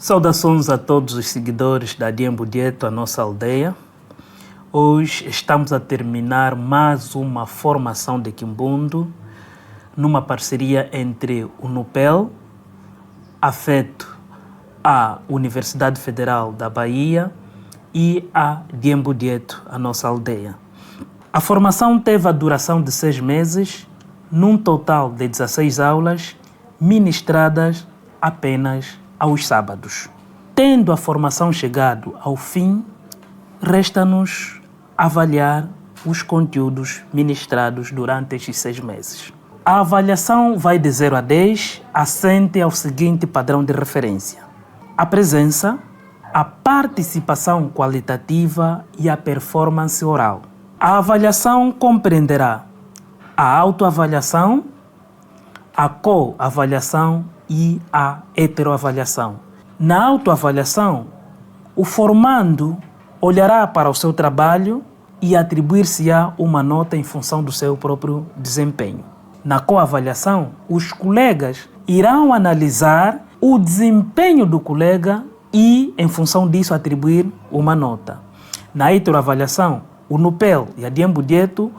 Saudações a todos os seguidores da Diembo Dieto, a nossa aldeia. Hoje estamos a terminar mais uma formação de Quimbundo, numa parceria entre o NUPEL, afeto à Universidade Federal da Bahia, e a Diembo Dieto, a nossa aldeia. A formação teve a duração de 6 meses, num total de 16 aulas, ministradas apenas aos sábados. Tendo a formação chegado ao fim, resta-nos avaliar os conteúdos ministrados durante estes 6 meses. A avaliação vai de 0 a 10, assente ao seguinte padrão de referência: a presença, a participação qualitativa e a performance oral. A avaliação compreenderá a autoavaliação, a coavaliação e a heteroavaliação. Na autoavaliação, o formando olhará para o seu trabalho e atribuir-se-á uma nota em função do seu próprio desempenho. Na coavaliação, os colegas irão analisar o desempenho do colega e, em função disso, atribuir uma nota. Na heteroavaliação, o NUPEL e a Diembo Dieto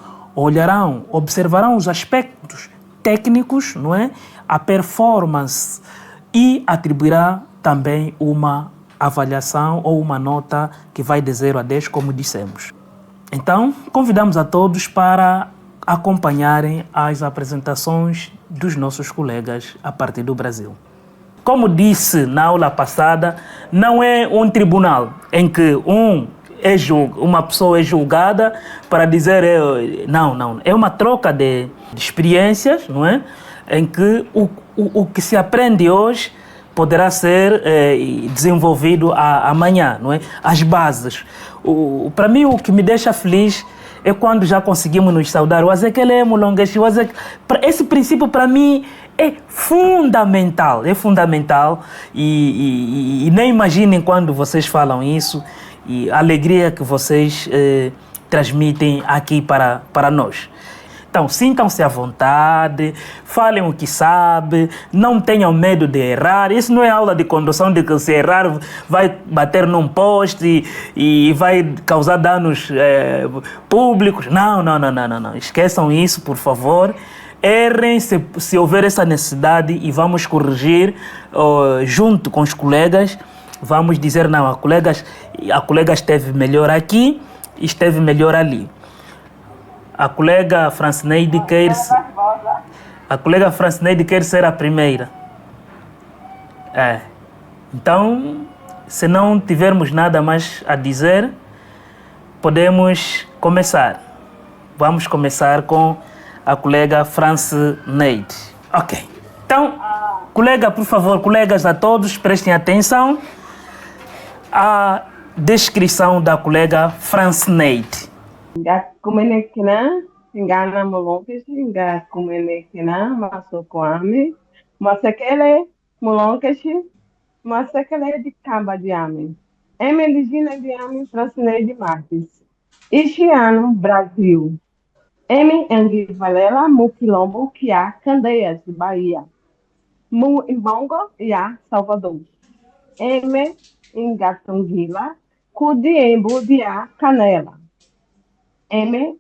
observarão os aspectos técnicos, não é? A performance, e atribuirá também uma avaliação ou uma nota que vai de 0 a 10, como dissemos. Então, convidamos a todos para acompanharem as apresentações dos nossos colegas a partir do Brasil. Como disse na aula passada, não é um tribunal em que uma pessoa é julgada para dizer não. É uma troca de experiências, não é? Em que o que se aprende hoje poderá ser desenvolvido amanhã, não é? As bases. Para mim, o que me deixa feliz é quando já conseguimos nos saudar. Esse princípio, para mim, é fundamental. E nem imaginem quando vocês falam isso e a alegria que vocês transmitem aqui para nós. Então, sintam-se à vontade, falem o que sabem, não tenham medo de errar. Isso não é aula de condução de que se errar vai bater num poste e vai causar danos públicos. Não. Esqueçam isso, por favor. Errem se houver essa necessidade e vamos corrigir junto com os colegas. Vamos dizer, não, a colega esteve melhor aqui, esteve melhor ali. A colega Francineide quer ser a primeira. Então, se não tivermos nada mais a dizer, podemos começar. Vamos começar com a colega Francineide. Ok. Então, por favor, colegas a todos, prestem atenção à descrição da colega Francineide. Kumenekina, ngana molonkeshi, kumenekina, masokoame, masekele molonkeshi, masekele de camba de ame. Emeligina de ame, Francineide Marques. Este ano, Brasil. Anguivalela, Muquilombo, Quiá, Candeias, Bahia. Imbongo, Iá, Salvador. Engatunguila, Cudiembo, Diá, Canela.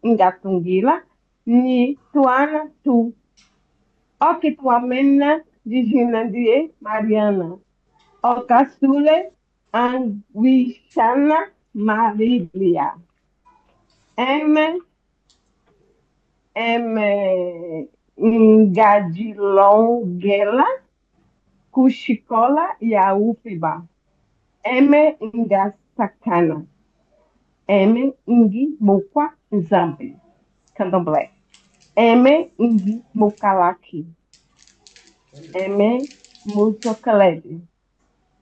Engatungila, Ni, Tuana, Tu. Okituamena, Digina, Die, Mariana. Ocasule, Anguixana, Marilia. Engadilonguela, Cuchicola e a Ufiba. Engasacana. Ingi Mukwa Zambi, Candomblé. Ingi Mukalaki. Mutokalede.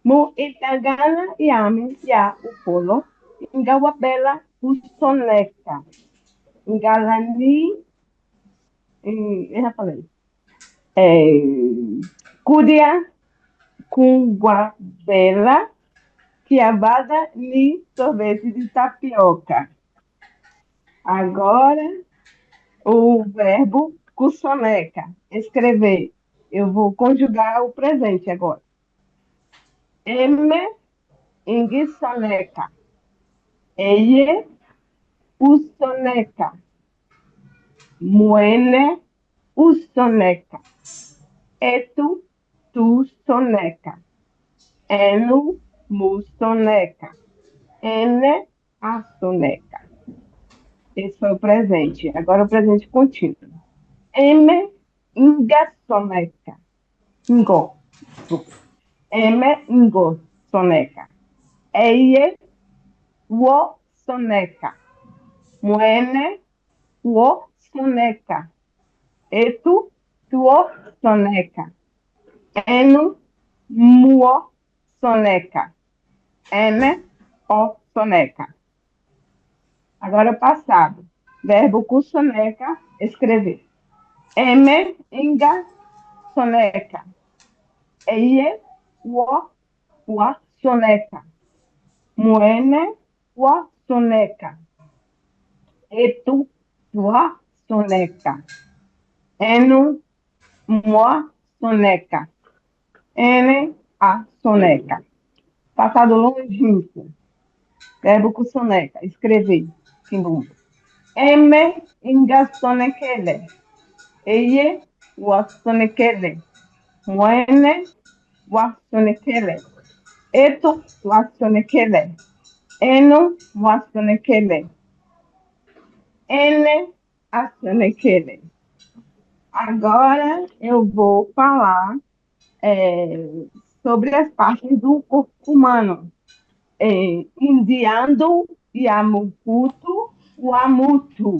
Mu Itagana Yami Ya Upolo. Ingawabela Usoneca. Ingalani. Já falei. Curia Kunguabela. Quiabada ni sorvete de tapioca. Agora, o verbo cuçoneca, escrever. Eu vou conjugar o presente agora. M, ingisoneca. Eye, usoneca. Muene, usoneca. Etu, tu soneca. Enu, musoneca. Ene, a soneca. Esse foi o presente. Agora o presente contínuo. M, ingasoneca. Ngo. Desculpa. M, ngo, soneca. Eie, wo, soneca. Muene, wo, soneca. Etu, tuo, soneca. Enu, muo, soneca. Ene, o, soneca. Agora o passado. Verbo com soneca, escrever. Eme, inga, soneca. Eie, wo, wa, soneca. Muene, wa, soneca. Etu, tua, soneca. Enu, mua, soneca. Ene, a, soneca. Passado longínquo. Verbo com soneca, escrever. Segundo. Eme, inga, sonekele. Eie, wa, sonekele. Muene, wa, sonekele. Eto, wa, sonekele. Eno, wa, sonekele. Ene, a, sonekele. Agora eu vou falar sobre as partes do corpo humano. Indiando e amucuto, o amutu,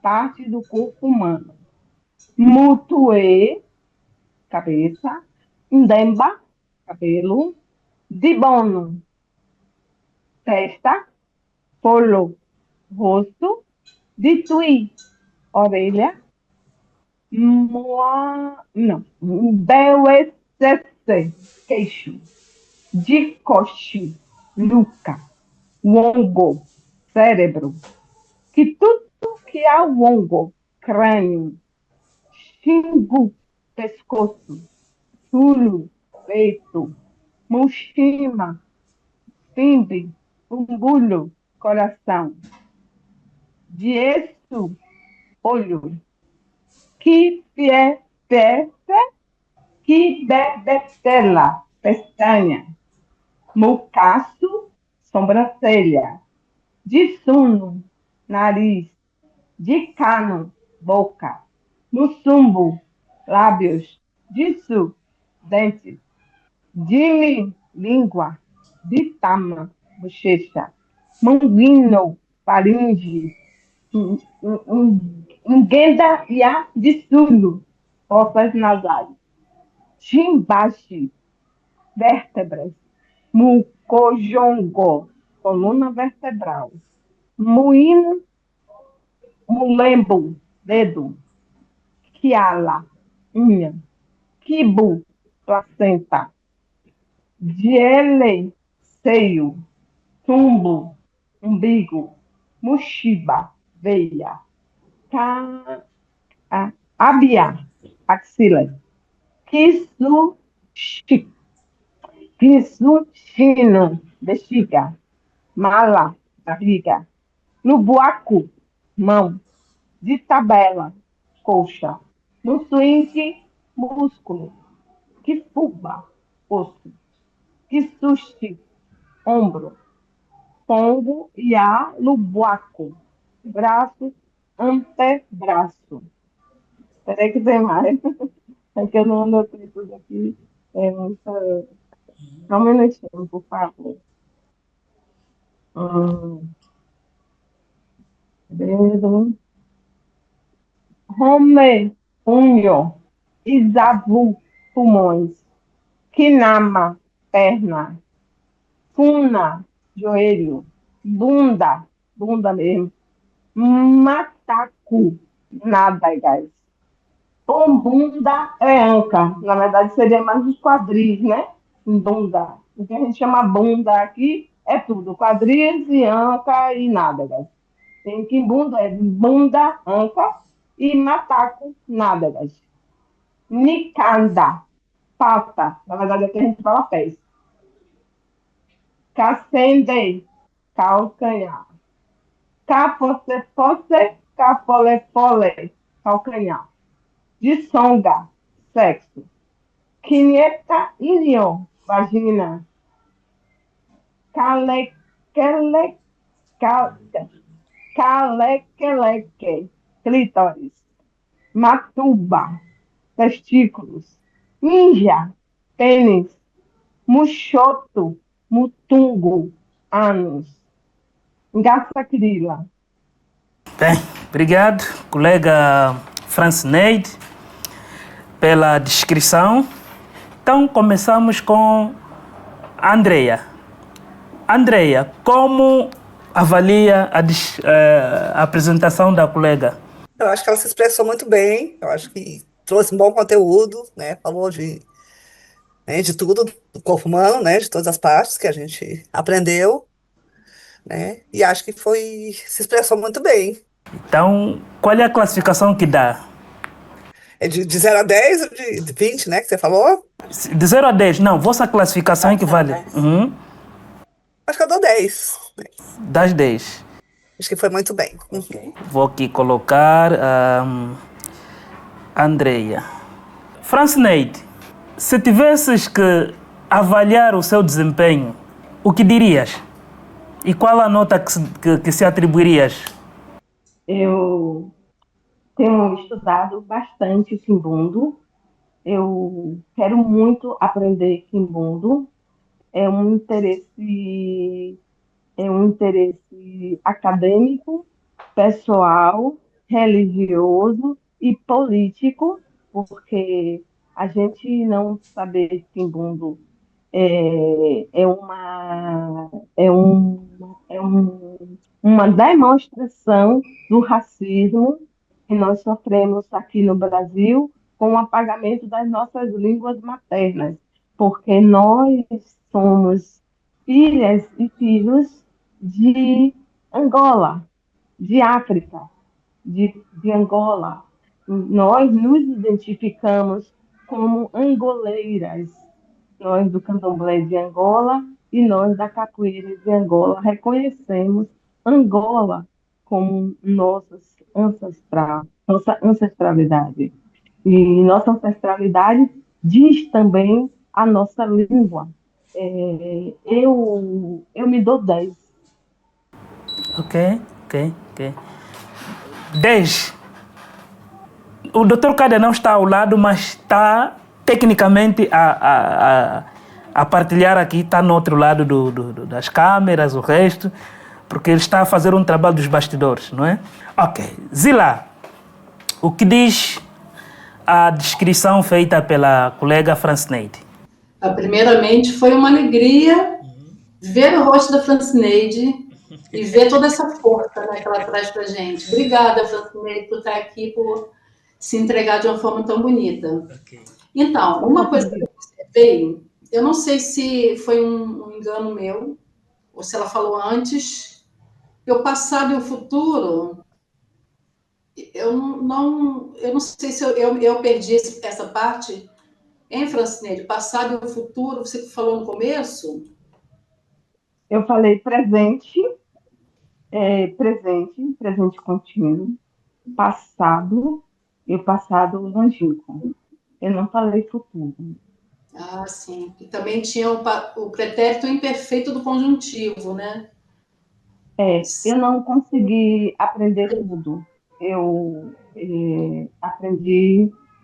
parte do corpo humano. Mutue, cabeça. Ndemba, cabelo. Dibono, testa. Polo, rosto. Ditui, orelha. Não. Bewecesse, queixo. Dicoche, nuca. Wongo, cérebro. Kitutu, que é o wongo, crânio. Xingu, pescoço. Chulo, peito. Mushima, timbre. Umbulho, coração. Dieso, olho. Kipiete, kibebetela, pestaña. Mucaço, sobrancelha. Dissuno, nariz. Dicano, boca. Mussumbo, lábios. Disso, dentes. Dili, língua. Ditama, bochecha. Manguino, faringe. Ngenda, ia, dissuno, fossas nasais. Chimbashi, vértebras. Mucojongo, coluna vertebral. Moinho, mulembo, dedo. Kiala, unha. Kibu, placenta. Diele, seio. Tumbo, umbigo. Mushiba, veia. Abia, axila. Kisushi, Kisushino, bexiga. Mala, barriga. No buaco, mão. De tabela, coxa. No swing, músculo. Que fuba, osso. Que sushi, ombro. Pombo e a lubuaco. Braço, antebraço. Peraí que tem mais. É que eu não anotei tudo aqui. Só um minutinho, por favor. Dedo. Home, punho. Isabu, pulmões. Kinama, perna. Funa, joelho. Bunda, bunda mesmo. Matacu, nádegas. Pombunda é anca. Na verdade, seria mais os quadris, né? Bunda. O que a gente chama bunda aqui é tudo. Quadris e anca e nádegas. Tem que bunda é bunda, anca e mataco, nádegas. Nicanda, pata. Na verdade, aqui a gente fala pés. Cacende, calcanhar. Capoce, capole, calcanhar. De songa, sexo. Quinheta, ilion, vagina. Calequele, cal, calequeleque, clítoris. Matuba, testículos. Ninja, pênis. Muxoto, mutungo, ânus. Gasacrila. Bem, obrigado, colega Francineide, pela descrição. Então, começamos com a Andreia. Andreia, como avalia a apresentação da colega? Eu acho que ela se expressou muito bem, eu acho que trouxe um bom conteúdo, né? Falou de tudo do corpo humano, né? De todas as partes que a gente aprendeu, né? E acho que se expressou muito bem. Então, qual é a classificação que dá? É de 0 a 10 ou de 20, né? Que você falou? De 0 a 10, não, vossa classificação equivale. Uhum. Acho que eu dou 10. Das 10. Acho que foi muito bem. Vou aqui colocar Andreia. Francineide, se tivesses que avaliar o seu desempenho, o que dirias? E qual a nota que se atribuirias? Eu tenho estudado bastante o Quimbundo. Eu quero muito aprender Quimbundo. É um interesse, é um interesse acadêmico, pessoal, religioso e político, porque a gente não saber Quimbundo é uma demonstração do racismo que nós sofremos aqui no Brasil com o apagamento das nossas línguas maternas, porque nós somos filhas e filhos de Angola, de África, de Angola. Nós nos identificamos como angoleiras, nós do Candomblé de Angola e nós da Capoeira de Angola reconhecemos Angola como nossa ancestralidade. E nossa ancestralidade diz também a nossa língua. Eu me dou 10. Ok. 10. O Dr. Cádia não está ao lado, mas está tecnicamente a partilhar aqui, está no outro lado das câmeras, o resto, porque ele está a fazer um trabalho dos bastidores, não é? Ok. Zila, o que diz a descrição feita pela colega Francineide? Primeiramente, foi uma alegria ver o rosto da Francineide e ver toda essa força, né, que ela traz para a gente. Obrigada, Francineide, por estar aqui, por se entregar de uma forma tão bonita. Okay. Então, uma coisa que eu observei, eu não sei se foi um engano meu, ou se ela falou antes, o passado e o futuro, eu não sei se eu perdi essa parte. Hein, Francineide? Passado e o futuro, você que falou no começo? Eu falei presente contínuo, passado e o passado longínquo. Eu não falei futuro. Ah, sim. E também tinha o pretérito imperfeito do conjuntivo, né? Eu não consegui aprender tudo. Eu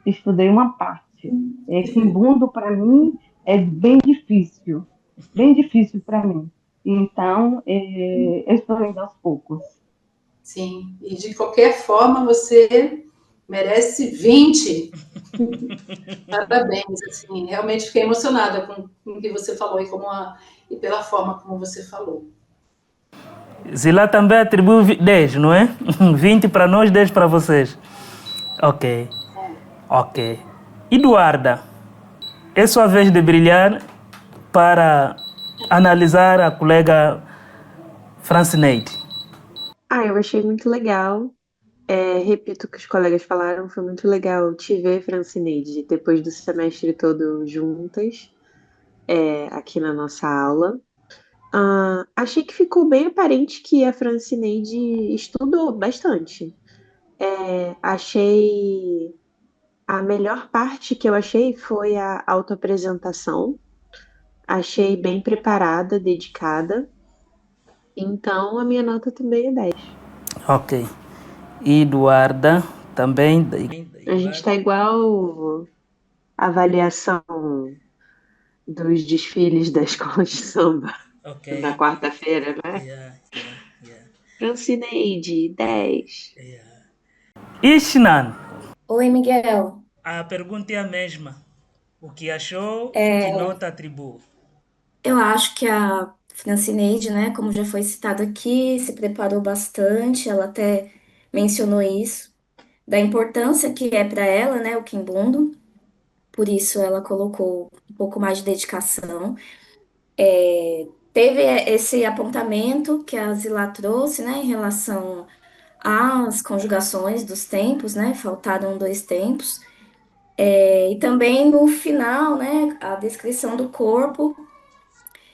estudei uma parte. Quimbundo, para mim, é bem difícil para mim. Então, eu estou indo aos poucos. Sim, e de qualquer forma, você merece 20. Parabéns, assim, realmente fiquei emocionada com o que você falou e pela forma como você falou. Zila também atribuiu 10, não é? 20 para nós, 10 para vocês. Ok. Eduarda, é sua vez de brilhar para analisar a colega Francineide. Eu achei muito legal. Repito o que os colegas falaram, foi muito legal te ver, Francineide, depois do semestre todo juntas, aqui na nossa aula. Achei que ficou bem aparente que a Francineide estudou bastante. Achei a melhor parte que eu achei foi a autoapresentação. Achei bem preparada, dedicada. Então a minha nota também é 10. Ok. E Eduarda também. A gente está igual a avaliação dos desfiles da escola de samba na quarta-feira, né? Francineide, 10. Ishnan, Oi, Miguel. a pergunta é a mesma. O que achou e que É, nota atribui? eu acho que a Francineide, né, como já foi citado aqui, se preparou bastante, ela até mencionou isso, da importância que é para ela, né, o Quimbundo, por isso ela colocou um pouco mais de dedicação. Teve esse apontamento que a Zila trouxe, né, em relação às conjugações dos tempos, né, faltaram dois tempos. E também no final, né, a descrição do corpo.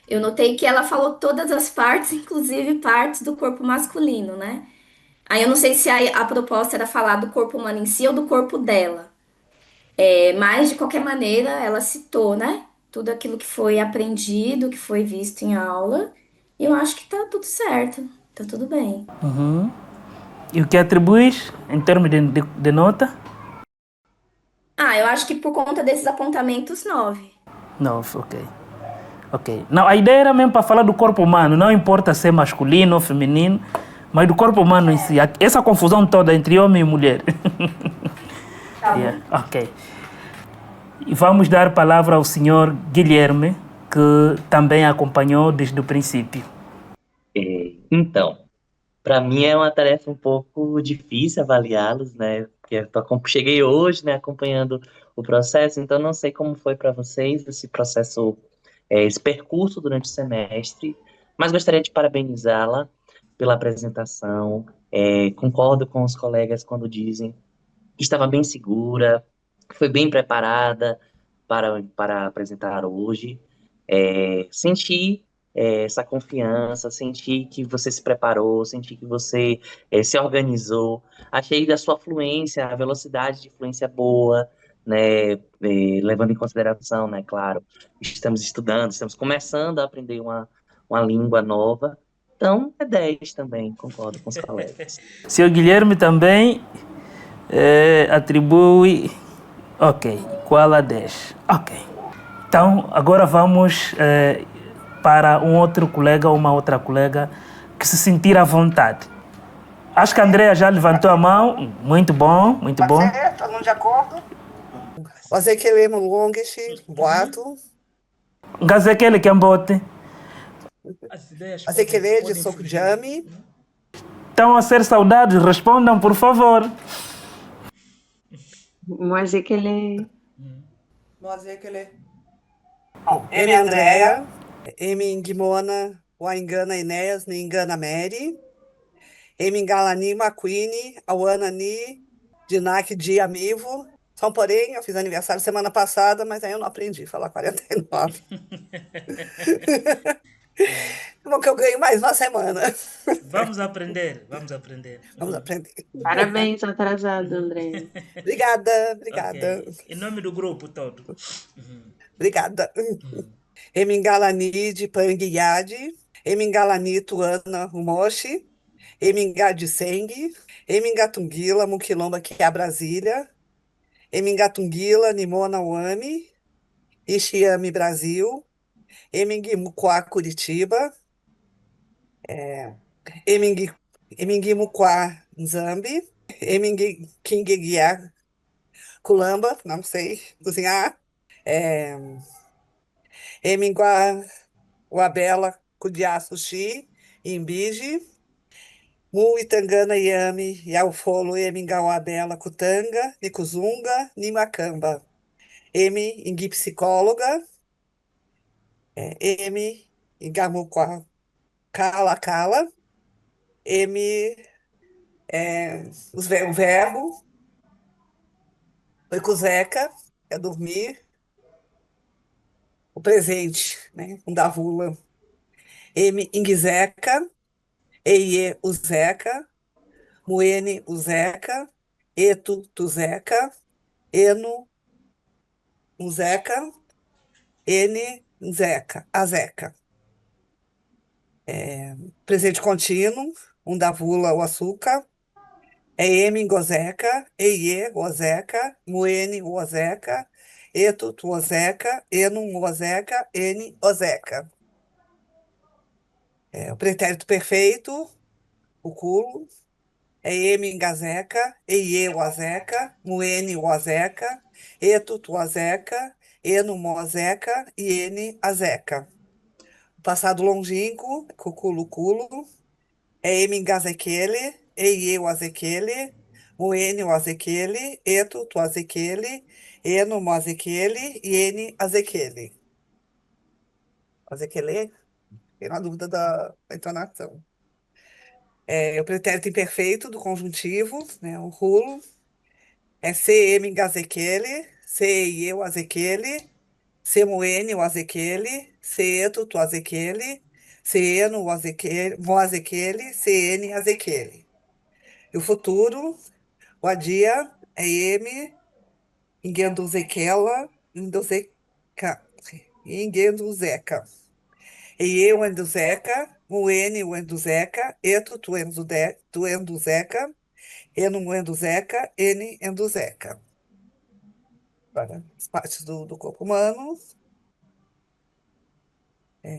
Eu notei que ela falou todas as partes, inclusive partes do corpo masculino, né? Aí eu não sei se a proposta era falar do corpo humano em si ou do corpo dela. Mas, de qualquer maneira, ela citou, né? Tudo aquilo que foi aprendido, que foi visto em aula. E eu acho que tá tudo certo, tá tudo bem. E o que atribuis em termos de nota? Ah, eu acho que por conta desses apontamentos, 9. 9, ok. Ok. Não, a ideia era mesmo para falar do corpo humano, não importa se é masculino ou feminino, mas do corpo humano em si. Essa confusão toda entre homem e mulher. Tá Yeah, bom. ok. E vamos dar a palavra ao senhor Guilherme, que também acompanhou desde o princípio. Então, para mim é uma tarefa um pouco difícil avaliá-los, né? Porque cheguei hoje, né, acompanhando o processo, então não sei como foi para vocês esse processo, esse percurso durante o semestre, mas gostaria de parabenizá-la pela apresentação. Concordo com os colegas quando dizem que estava bem segura, foi bem preparada para apresentar hoje. Senti essa confiança, senti que você se preparou, senti que você se organizou. Achei da sua fluência, a velocidade de fluência boa, né? Levando em consideração, né? Claro, estamos estudando, estamos começando a aprender uma língua nova. Então, é 10 também, concordo com os colegas. Senhor Guilherme também atribui. Ok, igual a 10. Ok. Então, agora vamos para um outro colega ou uma outra colega que se sentir à vontade. Acho que a Andrea já levantou a mão. Muito bom, muito bom. Pode ser? Todo mundo de acordo? Wazekele Mulongish, boato. Ngazekele Kiambote. Wazekele de Sokujami. Estão a ser saudados? Respondam, por favor. Moazekele. Wazekele. Bom, M. Andréa, M. Ngimona, Waingana Enéas, Ningana Mary, M. Galani Maquini, Awanani, Dinak Di Amivo. Só porém, eu fiz aniversário semana passada, mas aí eu não aprendi a falar 49. Bom, que eu ganho mais uma semana. Vamos aprender, vamos aprender. Vamos aprender. Parabéns, atrasado, André. Obrigada, obrigada, Em nome do grupo todo. obrigada. Emingalani de Panguiade, Emingalani Tuana Rumoshi, Emingá Seng, Emingatunguila Muquilomba, que é a Brasília, Emingatunguila Nimona Wami, Ixiame Brasil, Emingimuquá Curitiba, Emingimuquá Nzambi, Eminguinguiá Culamba, não sei cozinhar, é, Eminguá Uabela Cudiá Sushi, Imbiji, Mu Itangana Yami, Yaufolo Emingauabela Kutanga, Nikuzunga, Nimacamba. M, Ingui Psicóloga, M, Ingamuqua Cala Cala, M, o verbo, Oikuzeca, é dormir, o presente, né, um da Vula. M, Ingizeca, Eie, Uzeca, Muene, Uzeca, Etu, Tuzeca, Eno, Uzeca, N, Zeca, Azeca. Presente contínuo, Undavula, o açúcar. M, Gozeca, Eie, Ozeca, Muene, Ozeca, Etu, Tuozeca, Eno, Ozeca, N, Ozeca. O pretérito perfeito, o culo, é M, Gazeca, Eie, Ozeca, Muene, Ozeca, Etu, Tuozeca, Eno, Mozeca e N, Azeca. O passado longínquo, cuculo, culo, é M, Gazequele, Eie, Ozequele, Muene, Ozequele, Etu, Tuozequele, Eno, Mozequele e N, Azequele. Azequele? Tem uma dúvida da entonação. O pretérito imperfeito do conjuntivo, né, o rulo, é CM Gazekele, CEI o Azekele, CMN o Azekele, CETO tu Azekele, CENO o Azekele, Moazekele, CN Azekele. E o futuro, o adia, é M, Ingenduzekela, Indozeca, Ingenduzeca. E o Enduzeca, o N o Enduzeca, Eto tu Enduzeca, Eno Enduzeca, N Enduzeca. Para as partes do corpo humano.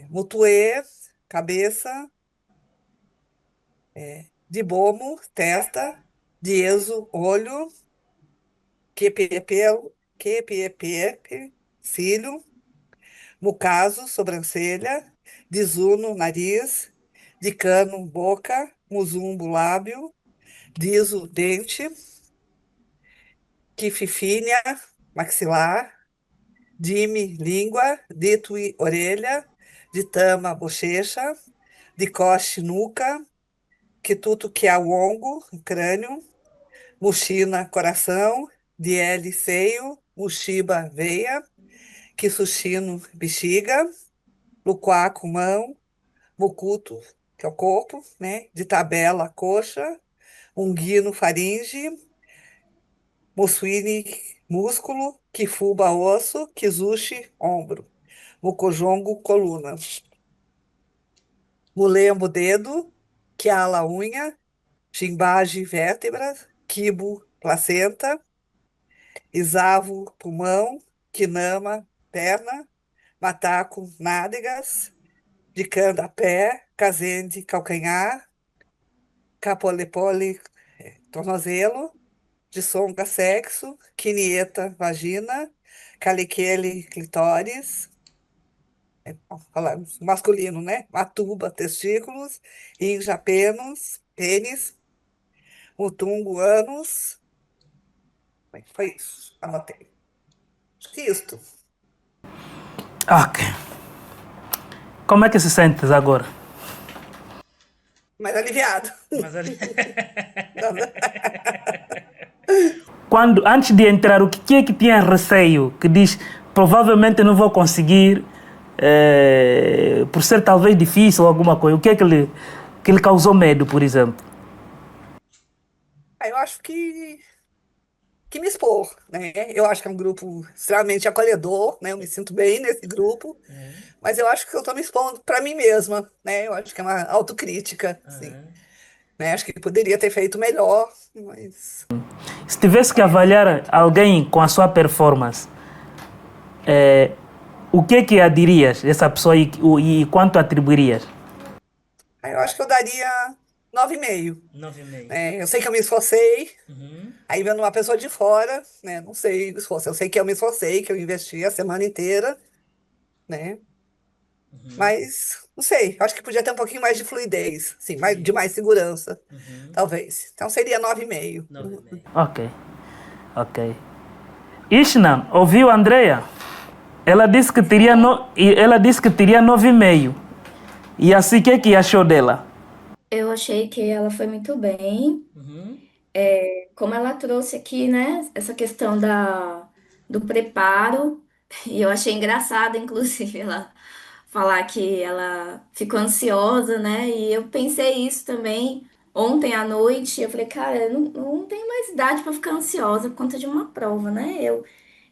Mutuê, cabeça. Dibomo, testa. Dieso, olho. Quepepe, cílio. Mucaso, sobrancelha. Disuno, nariz. Dicano, boca. Muzumbo, lábio. Diso, dente. Quififínia, maxilar. Dime, língua. Ditui, orelha. Ditama, bochecha. Dicoche, nuca. Quituto, quiawongo, crânio. Muxina, coração. Diele, seio. Muxiba, veia. Quissuxino, bexiga. Luquaco, mão. Mucuto, que é o corpo, né? De tabela, coxa. Unguino, faringe. Mussuini, músculo. Kifuba, osso. Kizushi, ombro. Mucojongo, coluna. Mulembo, dedo. Quiala, unha. Chimbage, vértebra. Quibo, placenta. Isavo, pulmão. Quinama, perna. Mataco, nádegas. Dicanda, pé. Casende, calcanhar. Capolepole, tornozelo. Dissonga, sexo. Quinieta, vagina. Caliquele, clitóris. Falamos masculino, né? Matuba, testículos. Inja, pênis. Mutungo, ânus. Foi isso. Anotei. Acho que isto. Ok. Como é que se sentes agora? Mais aliviado. Antes de entrar, o que é que tinha receio? Que diz, provavelmente não vou conseguir, por ser talvez difícil ou alguma coisa. O que é que lhe causou medo, por exemplo? Eu acho que me expor, né? Eu acho que é um grupo extremamente acolhedor, né? Eu me sinto bem nesse grupo, mas eu acho que eu estou me expondo para mim mesma, né? Eu acho que é uma autocrítica, assim, né? Acho que poderia ter feito melhor, mas... Se tivesse que avaliar alguém com a sua performance, o que é que a dirias dessa pessoa e quanto atribuirias? Eu acho que eu daria 9,5. 9,5. Eu sei que eu me esforcei, aí vendo uma pessoa de fora, né? Não sei o esforço. Eu sei que eu me esforcei, que eu investi a semana inteira, né? Mas, não sei, acho que podia ter um pouquinho mais de fluidez, sim, de mais segurança, talvez. Então seria 9,5. Ok. Ishnan, ouviu a Andrea? Ela disse que teria 9,5. E assim, o que achou dela? Eu achei que ela foi muito bem. Como ela trouxe aqui, né, essa questão do preparo, e eu achei engraçado, inclusive, ela falar que ela ficou ansiosa, né? E eu pensei isso também ontem à noite. Eu falei, cara, eu não tenho mais idade para ficar ansiosa por conta de uma prova, né? Eu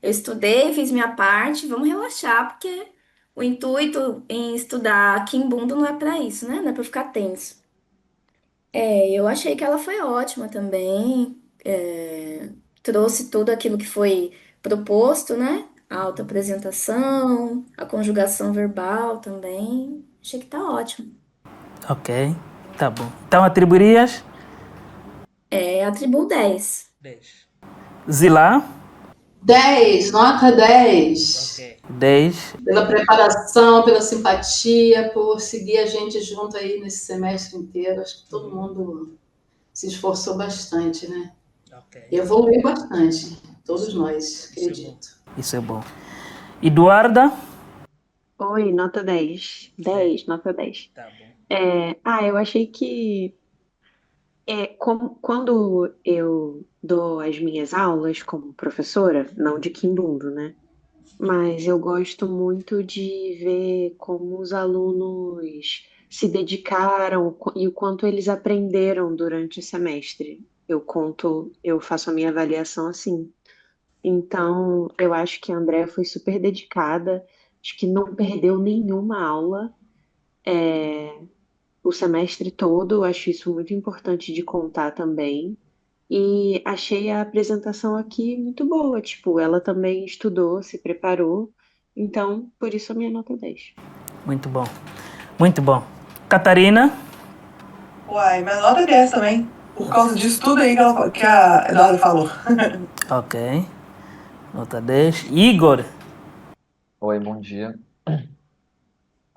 estudei, fiz minha parte, vamos relaxar, porque o intuito em estudar Kimbundo não é para isso, né? Não é para ficar tenso. Eu achei que ela foi ótima também. Trouxe tudo aquilo que foi proposto, né? A autoapresentação, a conjugação verbal também. Achei que tá ótimo. Ok, tá bom. Então atribuirias? Atribuo 10. 10. Zila? 10, nota 10. 10. Pela preparação, pela simpatia, por seguir a gente junto aí nesse semestre inteiro. Acho que todo mundo se esforçou bastante, né? Evoluiu bastante, todos nós, acredito. Isso é bom. Eduarda? Oi, nota 10. 10, nota 10. Tá bom. Eu achei que quando eu dou as minhas aulas como professora, não de Kimbundo, né? Mas eu gosto muito de ver como os alunos se dedicaram e o quanto eles aprenderam durante o semestre. Eu faço a minha avaliação assim. Então, eu acho que a Andrea foi super dedicada, acho que não perdeu nenhuma aula, o semestre todo, eu acho isso muito importante de contar também. E achei a apresentação aqui muito boa, tipo, ela também estudou, se preparou, então, por isso a minha nota é 10. Muito bom. Muito bom. Catarina? Uai, minha nota é 10 também. Por causa disso tudo aí que a Eduardo falou. Ok. Nota 10. Igor? Oi, bom dia.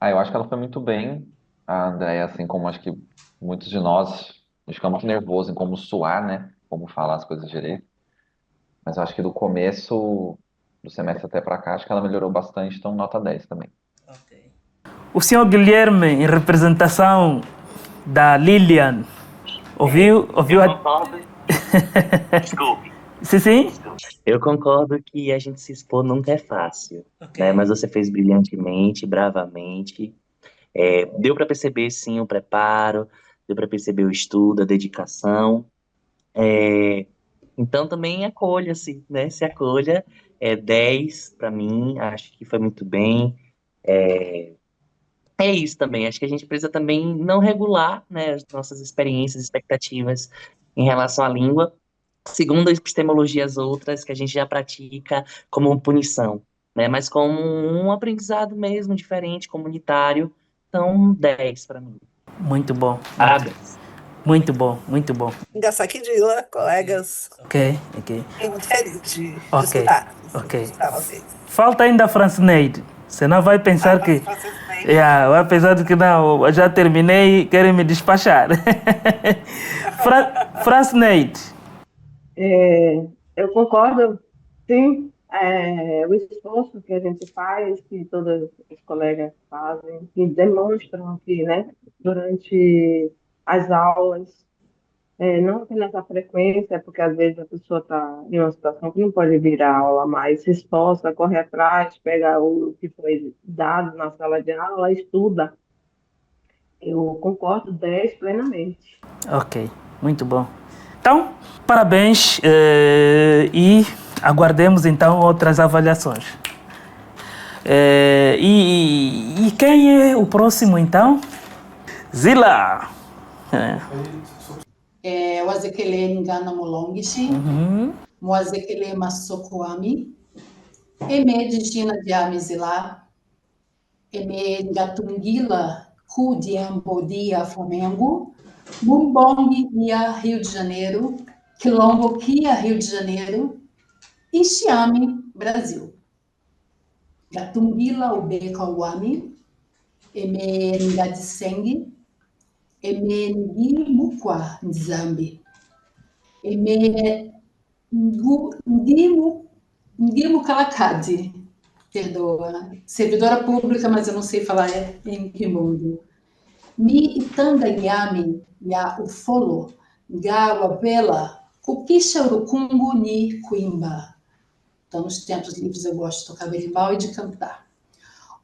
Eu acho que ela foi muito bem, a Andrea, assim como acho que muitos de nós, a gente fica muito nervoso em como suar, né? Como falar as coisas direito. Mas eu acho que do começo do semestre até pra cá, acho que ela melhorou bastante, então nota 10 também. O senhor Guilherme, em representação da Lilian, ouviu Eu a... concordo. Desculpe. Sim? Eu concordo que a gente se expor nunca é fácil, né? Mas você fez brilhantemente, bravamente. Deu para perceber, sim, o preparo, deu para perceber o estudo, a dedicação. Então também acolha-se, né? Se acolha. 10 para mim, acho que foi muito bem. É isso também, acho que a gente precisa também não regular, né, as nossas experiências, expectativas em relação à língua, segundo as epistemologias outras que a gente já pratica como punição, né, mas como um aprendizado mesmo, diferente, comunitário. Então, 10 para mim. Muito bom. Parabéns. Muito bom, muito bom. Engaçaquidila, colegas. Ok. Fiquei muito feliz de Ok. escutar. Ok. Escutar vocês. Falta ainda a Franceneide. Senão vai pensar que... vai pensar que não, eu já terminei e querem me despachar. Franceneide. Eu concordo, sim, o esforço que a gente faz, que todas as colegas fazem, que demonstram aqui, né, durante as aulas, não apenas a frequência, porque às vezes a pessoa está em uma situação que não pode vir à aula, mas se esforça, corre atrás, pega o que foi dado na sala de aula, estuda. Eu concordo 10 plenamente. Ok, muito bom. Então, parabéns e aguardemos então outras avaliações. E quem é o próximo então? Zila! Wazekele Ngana Molongishi, Mwazekele Masokuami, Eme Digina Diame Zilá, Eme Gatungila Kudiambodia Flamengo, Mumbong Ia Rio de Janeiro, Quilombo Kia Rio de Janeiro, Ixiame Brasil. Gatungila Ubeka Wami, Eme Ngadiseng, Eme Ngimukwa Nzambi, Eme Ndimu Kalakadi, perdoa, servidora pública, mas eu não sei falar em que mundo. Mi Itanga Yami Ya Ufolo, Gawabela, Kukisha Urukungu Ni Kuimba. Então, nos tempos livres eu gosto de tocar berimbau e de cantar.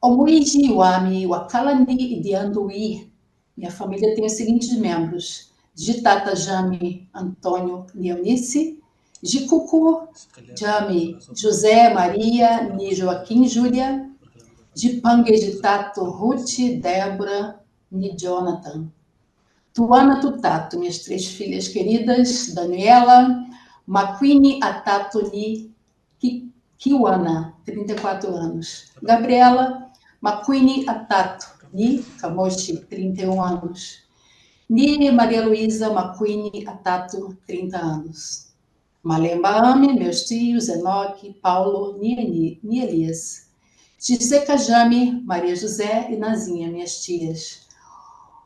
Omuiji Wami Wakalani Idianduí. Minha família tem os seguintes membros: de Tata Jame Antônio Leonice, de Cucu Jame José Maria Ni Joaquim Júlia, de Pangue de Tato Ruth Débora Ni Jonathan. Tuana Tutato, minhas 3 filhas queridas, Daniela, Maquini Atato Ni Kiwana, 34 anos. Gabriela Maquini Atato Ni Kamoshi, 31 anos. Ni Maria Luísa Maquini Atato, 30 anos. Malemba Ame, meus tios, Enoque, Paulo, Ni Elias. Giseca Jame, Maria José e Nazinha, minhas tias.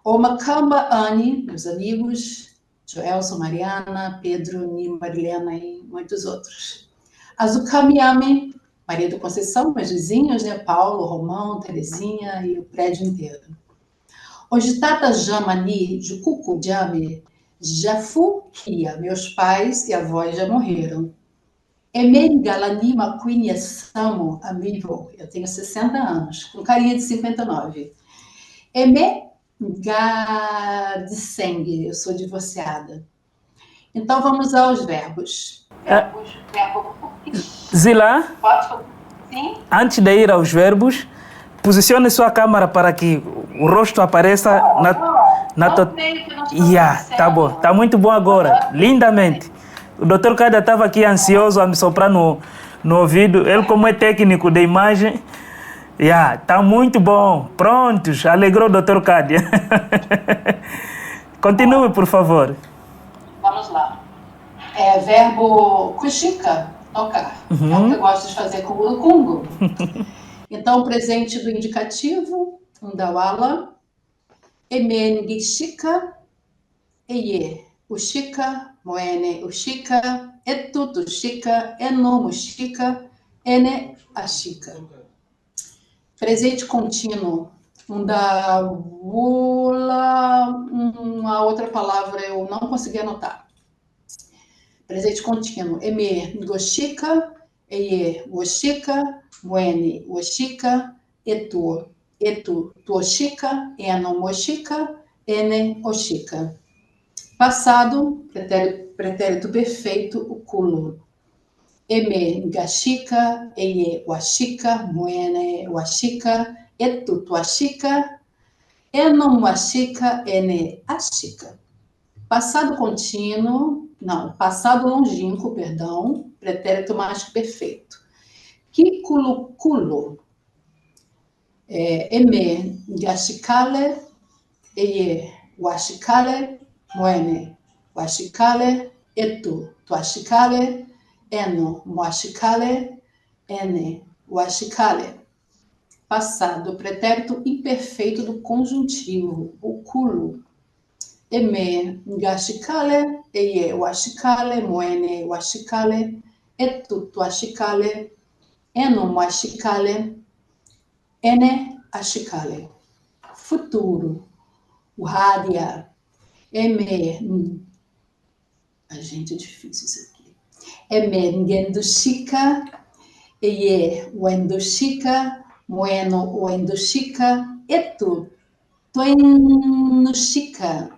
Omakamba Anne, meus amigos, Joelson, Mariana, Pedro, Ni, Marilena e muitos outros. Azukami Ame, Maria do Conceição, meus vizinhos, né? Paulo, Romão, Terezinha e o prédio inteiro. Ojitata Jamani, Jucucu Jame, Jafu Kia, meus pais e avós já morreram. Emeri Galani Maquini Samo, amigo, eu tenho 60 anos, com carinha de 59. Eme Gadiseng, eu sou divorciada. Então vamos aos verbos. Zila, Pode falar? Sim? antes de ir aos verbos, posicione sua câmera para que o rosto apareça na tá bom, tá muito bom agora, lindamente. O Dr. Cádia estava aqui ansioso a me soprar no ouvido, ele como é técnico de imagem, tá muito bom, prontos, alegrou o Dr. Cádia. Continue, por favor. Vamos lá. Verbo kushika, tocar. É o que eu gosto de fazer com o urucungo. Então, presente do indicativo, undawala, emenigishika, eye, ushika, moene, ushika, etut, ushika, eno, mushika, ene, ashika. Presente contínuo, undawula, uma outra palavra eu não consegui anotar. Presente contínuo, eme, goshika, eye, woshika, moene, woshika, etu, tuoshika, eno, moshika, ene, oshika. Passado, pretérito perfeito, o culo. Eme, gashika, eye, washika, moene, washika, etu, tuashika, eno, washika, ene, ashika. Passado contínuo, passado longínquo, perdão, pretérito mais que perfeito. Kikulukulo. Eme, gashikale, eye, washikale, moene, washikale, etu, tuashikale, eno, moashikale, ene, washikale. Passado, pretérito imperfeito do conjuntivo, o culo. Eme, gashikale, eye, washikale, moene, washikale, etu, tuashikale, eno, moashikale, ene, ashikale. Futuro, o radia. Eme, gente, é difícil isso aqui. Eme, ngendushika, eye, wendushika, moeno, wendushika, etu, tuenushika,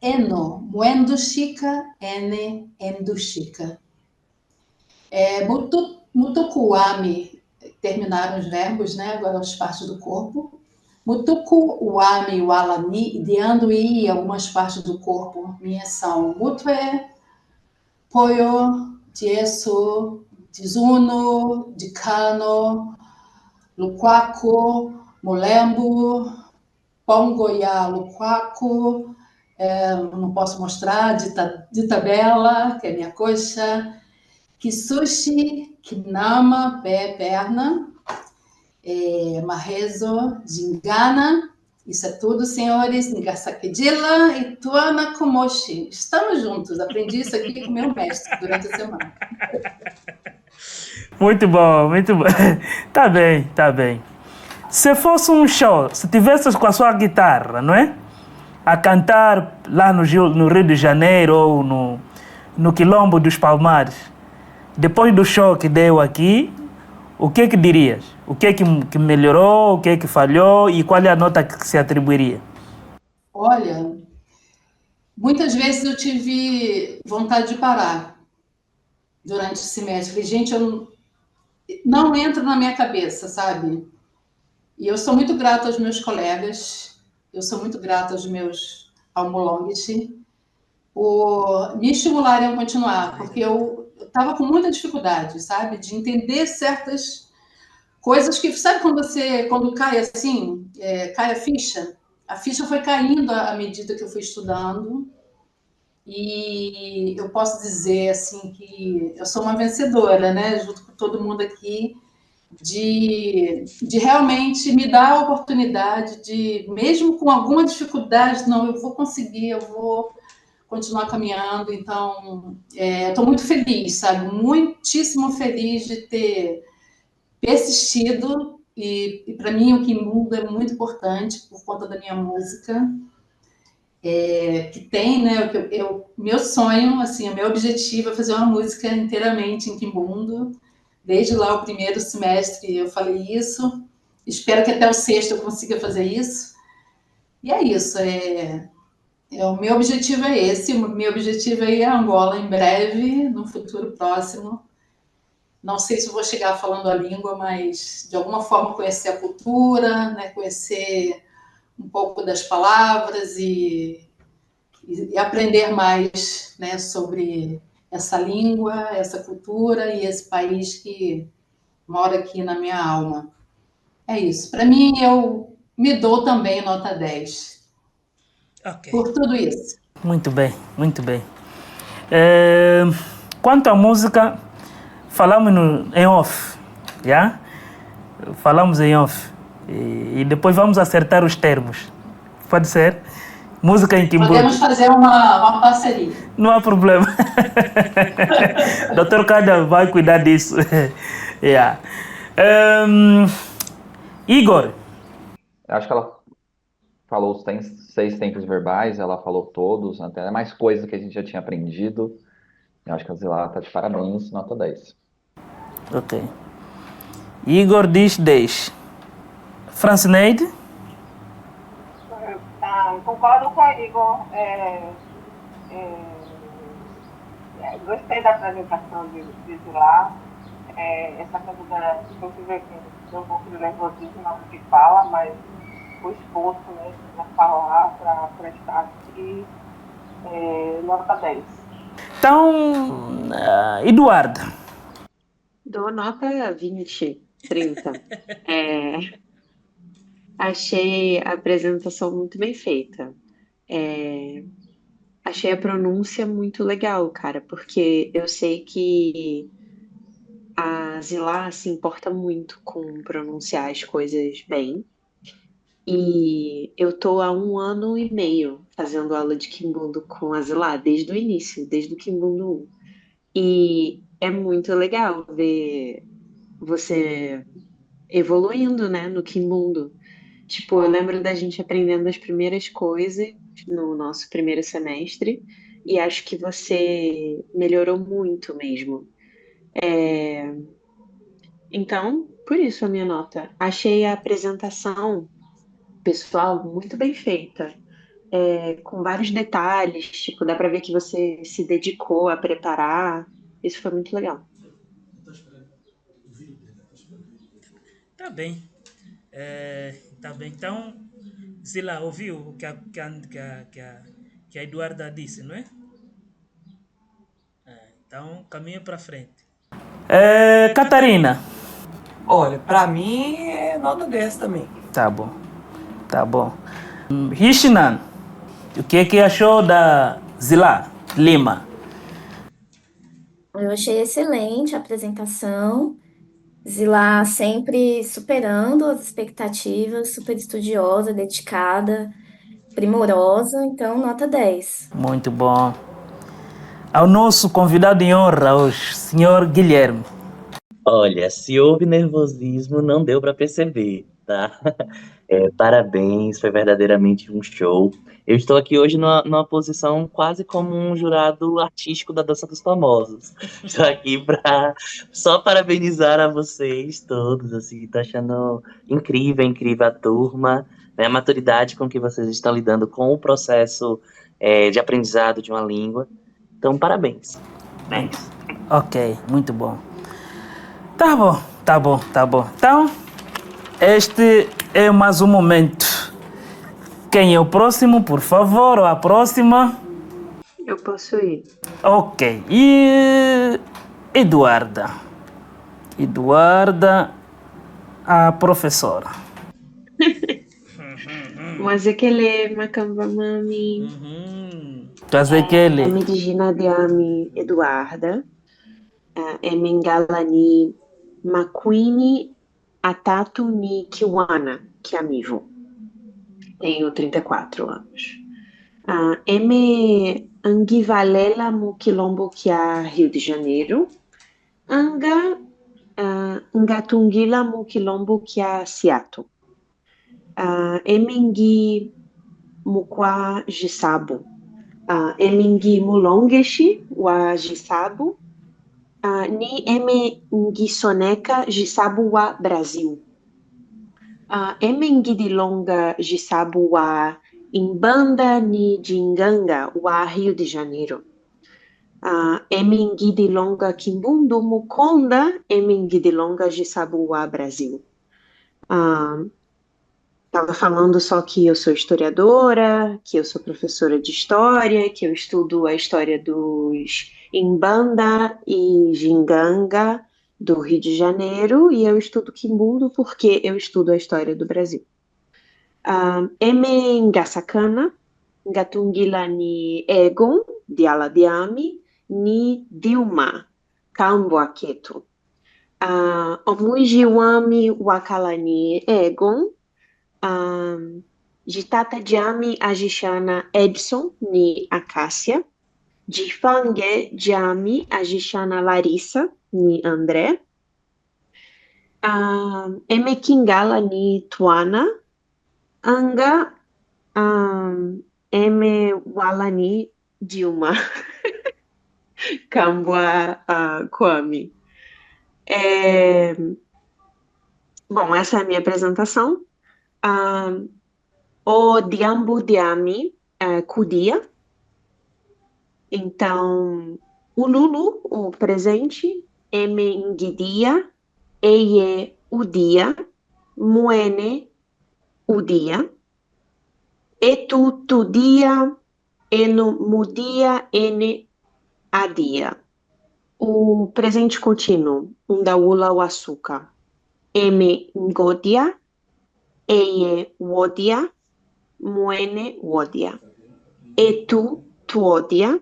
eno, moendushika, ene, endushika. Mutukuami, terminaram os verbos, né? Agora as partes do corpo. Mutuku, uami, ualani, dianduí, algumas partes do corpo minhas são mutue, poio, tieso, tizuno, dicano, luquaco, mulembo, pongoia, luquaco, não posso mostrar, de tabela, que é minha coxa, kisushi, kinama, pé, perna, Marrezo, Gingana, isso é tudo, senhores, Nigasakedila e Tuana Komoshi. Estamos juntos, aprendi isso aqui com meu mestre durante a semana. Muito bom, muito bom. Tá bem, tá bem. Se fosse um show, se tivesses com a sua guitarra, não é? A cantar lá no Rio de Janeiro ou no Quilombo dos Palmares, depois do show que deu aqui, o que é que dirias? O que é que melhorou, o que é que falhou e qual é a nota que se atribuiria? Olha, muitas vezes eu tive vontade de parar durante o semestre. Falei, gente, eu não entra na minha cabeça, sabe? E eu sou muito grata aos meus colegas, eu sou muito grata aos meus almolongues por me estimularem a continuar, porque eu estava com muita dificuldade, sabe? De entender certas coisas que, sabe quando cai assim, cai a ficha foi caindo à medida que eu fui estudando, e eu posso dizer, assim, que eu sou uma vencedora, né, junto com todo mundo aqui, de realmente me dar a oportunidade de, mesmo com alguma dificuldade, não, eu vou conseguir, eu vou continuar caminhando. Então, estou muito feliz, sabe? Muitíssimo feliz de ter persistido. E para mim, o Quimbundo é muito importante por conta da minha música, que tem, né? Meu sonho, assim, o meu objetivo é fazer uma música inteiramente em Quimbundo. Desde lá o primeiro semestre eu falei isso. Espero que até o sexto eu consiga fazer isso. E é isso. O meu objetivo é esse. O meu objetivo é ir a Angola em breve, no futuro próximo. Não sei se vou chegar falando a língua, mas de alguma forma conhecer a cultura, né? Conhecer um pouco das palavras e aprender mais, né, sobre essa língua, essa cultura e esse país que mora aqui na minha alma. É isso. Para mim, eu me dou também nota 10 por tudo isso. Muito bem, muito bem. Quanto à música, falamos em off, já? Falamos em off. E depois vamos acertar os termos. Pode ser? Música em Quimbundo. Podemos fazer uma parceria. Não há problema. Dr. Cada vai cuidar disso. Yeah. Igor. Acho que ela falou os 6 tempos verbais, ela falou todos, até mais coisas que a gente já tinha aprendido. Eu acho que a Zilá tá de parabéns, nota 10. Ok. Igor diz 10. Francineide? Concordo com o Igor. Gostei da apresentação de Zilá. Essa coisa da inclusive um pouco de nervosismo na hora que fala, mas o esforço, né, para falar, para prestar aqui, nota 10. Então, Eduardo. Dou nota 20, 30. Achei a apresentação muito bem feita. Achei a pronúncia muito legal, cara, porque eu sei que a Zilá se importa muito com pronunciar as coisas bem. E eu tô há 1 ano e meio fazendo aula de Quimbundo com a Zilá, desde o início, desde o Quimbundo 1. E é muito legal ver você evoluindo, né, no Quimbundo. Tipo, eu lembro da gente aprendendo as primeiras coisas no nosso primeiro semestre e acho que você melhorou muito mesmo. Então, por isso a minha nota. Achei a apresentação pessoal muito bem feita, com vários detalhes, tipo, dá pra ver que você se dedicou a preparar. Isso foi muito legal. Tá bem. Tá bem. Então, Zila, ouviu o que a Eduarda disse, não é? Então, caminha para frente. Catarina. Olha, pra mim é nota 10 também. Tá bom. Tá bom. Rishinan, o que achou da Zila Lima? Eu achei excelente a apresentação. Zilá sempre superando as expectativas, super estudiosa, dedicada, primorosa, então nota 10. Muito bom. Ao nosso convidado em honra, o senhor Guilherme. Olha, se houve nervosismo, não deu para perceber, tá? Parabéns, foi verdadeiramente um show. Eu estou aqui hoje numa posição quase como um jurado artístico da Dança dos Famosos. Estou aqui para só parabenizar a vocês todos, assim, tô achando incrível, incrível a turma, né, a maturidade com que vocês estão lidando com o processo de aprendizado de uma língua. Então, parabéns. Né? Ok, muito bom. Tá bom, tá bom, tá bom. Então, este é mais um momento. Quem é o próximo, por favor, ou a próxima? Eu posso ir. Ok. E Eduarda. Eduarda, a professora. Mwazekele Makamba Mami. Tazekele. Emirigina Diami Eduarda. Emingalani Makwini Atatu ni Kiwana Kiamivo. Tenho 34 anos. Eme Anguivalela Mukilombo Kia Rio de Janeiro. Ngatungila Mukilombo Kia Seattle. Emingi Mukwa Jisabu. Emingi Mulongeshi wa Jisabu. Ni eme Ngisoneka Jisabu wa Brasil. Eme Ngidilonga Jisabu wa Imbanda ni Jinganga wa Rio de Janeiro. Eme Ngidilonga Kimbundu Mukonda Eme Ngidilonga Jisabu wa Brasil. Estava falando só que eu sou historiadora, que eu sou professora de história, que eu estudo a história dos Imbanda e Ginganga do Rio de Janeiro, e eu estudo Quimbundo porque eu estudo a história do Brasil. Eme Ngasakana, Ngatungila ni Egon, de Aladiami, ni Dilma, Kamboaketo. Omuijiwami Wakalani Egon, Jitata Jami Ajishana Edson ni Acácia, Jifange Jami Ajishana Larissa ni André, Emekingala ni Tuana, Anga Eme Walani Dilma, Kambwa Kwame. Bom, essa é a minha apresentação. O Diambu Diami Kudia. Então, o Lulu, o presente, Eme Ngidia, Eye Udia, Muene Udia, Etu Tudia, Eno Mudia, Ene Adia. O presente contínuo, Undaula Wasuka, Eme Ngodia, Eye Wodia, Muene Wodia, Etu Tuodia,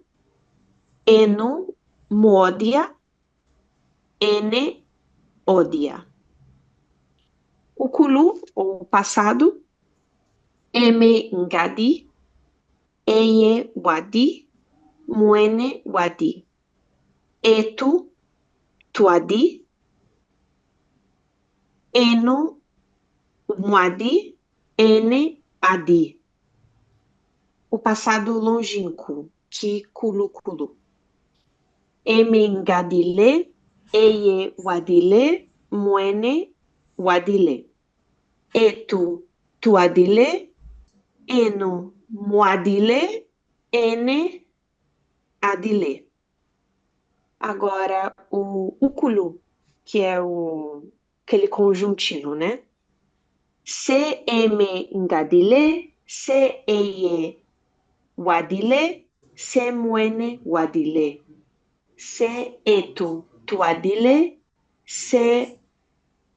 Eno Modia, Ene Odia. O Kulu, o passado, Eme Ngadi, Eye Wadi, Muene Wadi, Etu Tuadi, Eno Muadi, Ene Adi. O passado longínquo, Kikulu. Emengadile, Eye Wadile, Muene Wadile. Etu Tuadile, Eno Muadile, Ene Adile. Agora, o Ukulu, que é aquele conjuntivo, né? Se eme ngadile, se eye wadile, se muene wadile. Se etu tuadile, se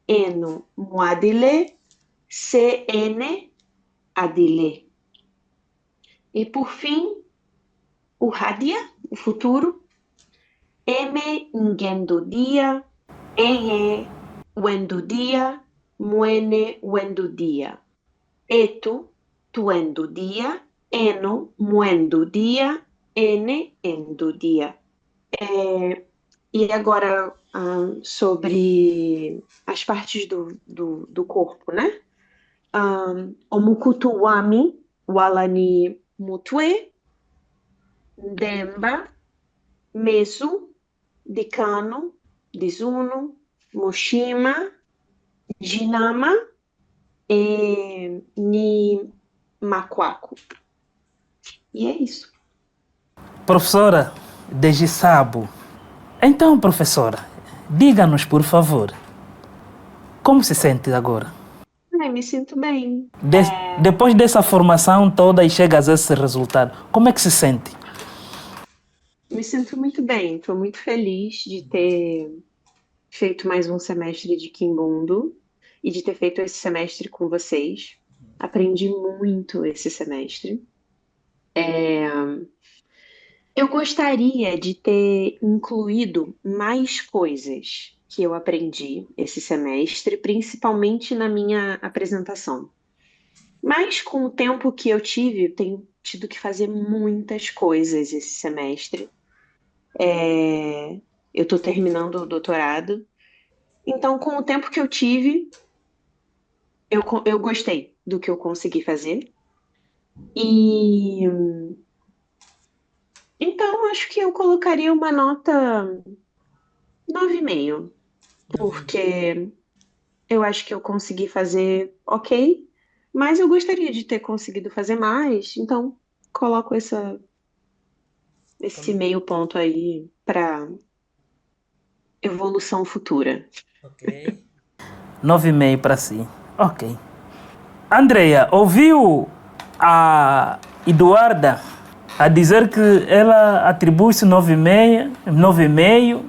eno muadile, se ene adile. E por fim, o radia, o futuro, eme ngendo dia, eye wendo dia, muene wendo dia. Etu tuendo dia, eno muendo dia, ene endo dia. E agora sobre as partes do corpo, né? Omukutu Wami, Walani Mutwe, Demba, Mesu, Dicano, Dizuno, Moshima, Jinama e Nimakwaku. E é isso. Professora Degisabo, então, professora, diga-nos, por favor, como se sente agora? Me sinto bem. Depois dessa formação toda e chegas a esse resultado, como é que se sente? Me sinto muito bem. Estou muito feliz de ter feito mais um semestre de Quimbundo e de ter feito esse semestre com vocês. Aprendi muito esse semestre. Eu gostaria de ter incluído mais coisas que eu aprendi esse semestre, principalmente na minha apresentação. Mas com o tempo que eu tive, eu tenho tido que fazer muitas coisas esse semestre. Eu estou terminando o doutorado. Então, com o tempo que eu tive, eu gostei do que eu consegui fazer. E então, acho que eu colocaria uma nota 9,5, porque eu acho que eu consegui fazer ok, mas eu gostaria de ter conseguido fazer mais, então coloco esse meio ponto aí para evolução futura. Ok. 9,5 para si. Ok. Andrea, ouviu a Eduarda a dizer que ela atribui-se 9,5.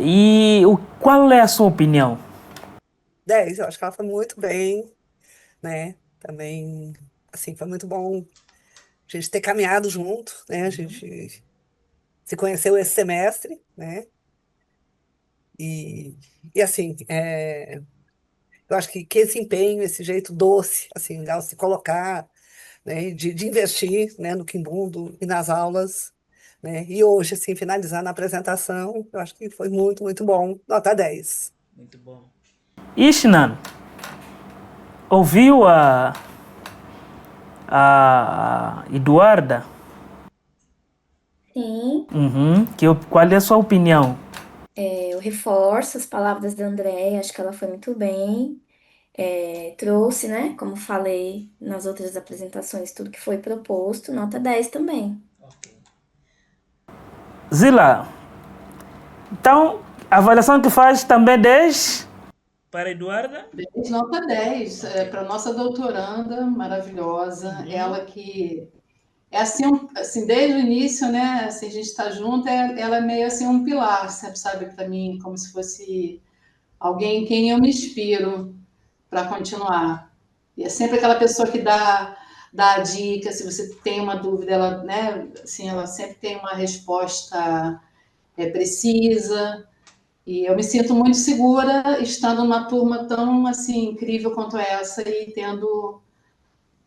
E qual é a sua opinião? 10, eu acho que ela foi muito bem, né? Também, assim, foi muito bom a gente ter caminhado junto, né? A gente se conheceu esse semestre, né? E assim, eu acho que esse empenho, esse jeito doce, assim, ao se colocar, né? De investir, né? No Quimbundo e nas aulas, né? E hoje, assim, finalizar na apresentação, eu acho que foi muito, muito bom. Nota 10. Muito bom. Ishnan, ouviu a Eduarda? Sim, Qual é a sua opinião? eu reforço as palavras da Andréia, acho que ela foi muito bem. Trouxe, né, como falei nas outras apresentações, tudo que foi proposto, nota 10 também. Zila, então, a avaliação que faz também 10 para a Eduarda? 10, nota 10, para a nossa doutoranda maravilhosa, ela que é assim, desde o início, né, assim, a gente está junto, ela é meio assim um pilar, sabe, para mim, como se fosse alguém em quem eu me inspiro para continuar. E é sempre aquela pessoa que dá a dica, se você tem uma dúvida, ela, né, assim, ela sempre tem uma resposta precisa. E eu me sinto muito segura estando numa turma tão assim incrível quanto essa e tendo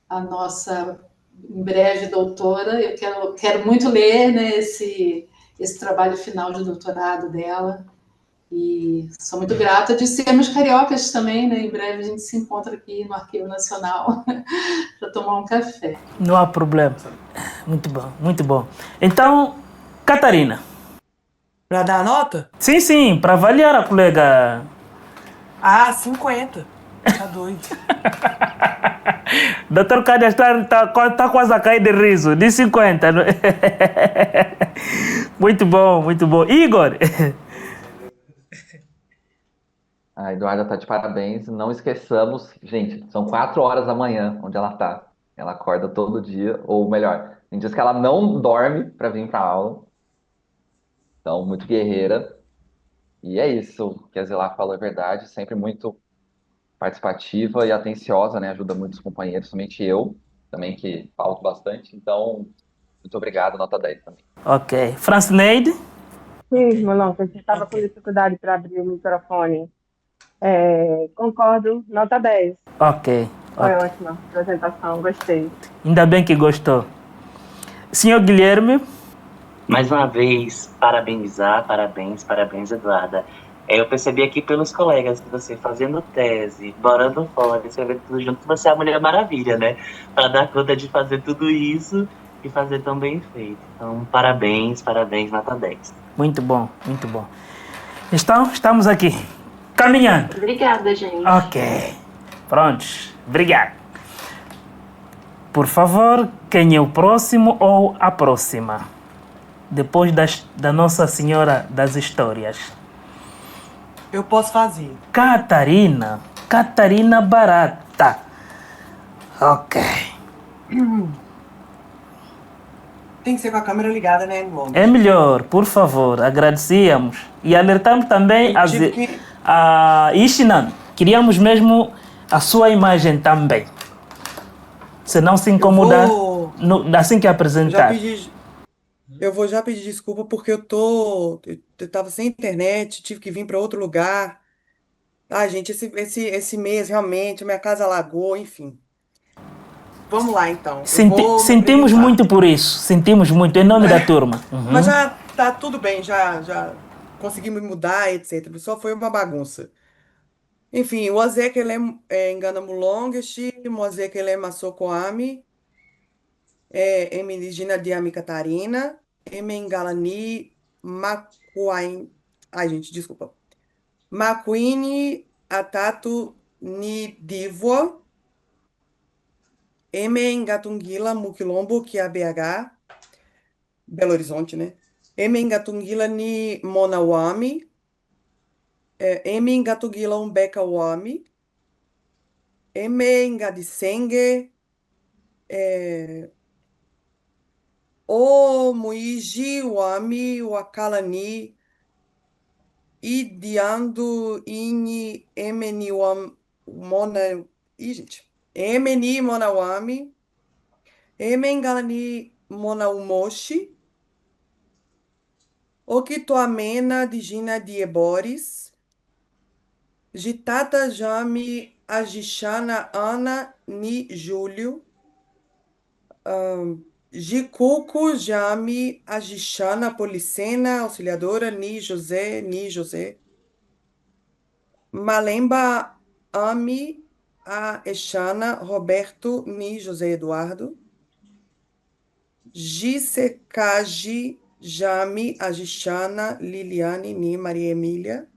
a nossa em breve doutora. Eu quero muito ler, né, esse trabalho final de doutorado dela. E sou muito grata de sermos cariocas também, né? Em breve a gente se encontra aqui no Arquivo Nacional para tomar um café. Não há problema. Muito bom, muito bom. Então, Catarina. Pra dar a nota? Sim, para avaliar a colega. 50. Tá doido. Doutor Cádia está quase a cair de riso. De 50. Muito bom, muito bom. Igor. A Eduarda tá de parabéns. Não esqueçamos, gente, são 4 horas da manhã onde ela tá. Ela acorda todo dia, ou melhor, tem dias que ela não dorme para vir para aula. Então, muito guerreira. E é isso, o que a Zila falou é verdade, sempre muito participativa e atenciosa, né? Ajuda muitos companheiros, somente eu, também que falto bastante. Então, muito obrigado, nota 10 também. Ok. Francineide? Sim, Molon, que a gente estava com dificuldade para abrir o microfone. Concordo, nota 10. Ok. Foi ótima apresentação, gostei. Ainda bem que gostou. Senhor Guilherme? Mais uma vez, parabenizar, parabéns, Eduarda. Eu percebi aqui pelos colegas que você fazendo tese, morando fora, escrevendo tudo junto, você é a Mulher Maravilha, né? Para dar conta de fazer tudo isso e fazer tão bem feito. Então, parabéns, parabéns, nota 10. Muito bom, muito bom. Então, estamos aqui, caminhando. Obrigada, gente. Ok. Prontos. Obrigado. Por favor, quem é o próximo ou a próxima? Depois da Nossa Senhora das Histórias. Eu posso fazer. Catarina. Catarina Barata. Ok. Tem que ser com a câmera ligada, né, Luana? É melhor, por favor. Agradecíamos. E alertamos também Eu tive que... a Ishinan. Queríamos mesmo a sua imagem também. Se não se incomodar, assim que apresentar. Eu vou já pedir desculpa porque eu tava sem internet, tive que vir para outro lugar. Ah, gente, esse mês realmente minha casa alagou, enfim. Vamos lá, então. Eu vou me Sentimos apresentar. muito por isso. Sentimos muito, em nome da turma. Uhum. Mas já tá tudo bem, já consegui me mudar, etc. Só foi uma bagunça. Enfim, o Ozekelem engana mulongeshi, o Ozekelem masokoami, Emeligina Diami Catarina, Emengalani Makuain. Ai, gente, desculpa. Makuini Atatu Nidivo, Emengatungila Mukilombo, que é a BH, Belo Horizonte, né? Emengatungila Ni Monawami, Emengatungila Umbeka Wami, Emengadisenge, O Muiji Wami Wakalani Idiando Ini Emeni Mona. Ih, gente. Emeni Monawami Emengalani Monaumoshi Okitoamena Digina Dieboris Gitata Jami Agixana Ana Ni Júlio Jicuco Jami Agixana Policena Auxiliadora Ni José Malemba Ami a Exana Roberto Ni José Eduardo Gisecagi Jami Agixana Liliane Ni Maria Emília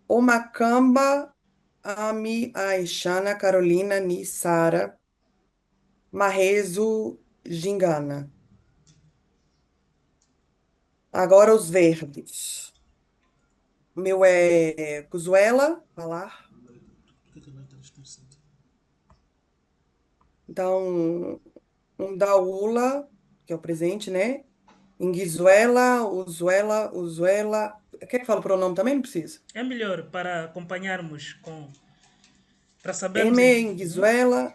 Omacamba Ami Aishana Carolina Ni Sara Marrezo Gingana. Agora os verdes. O meu é Cuzuela, falar. Então, um Daula, que é o presente, né? Inguizuela, Uzuela. Quer que fale o pronome também? Não precisa. É melhor para acompanharmos para sabermos. M, Inguizuela,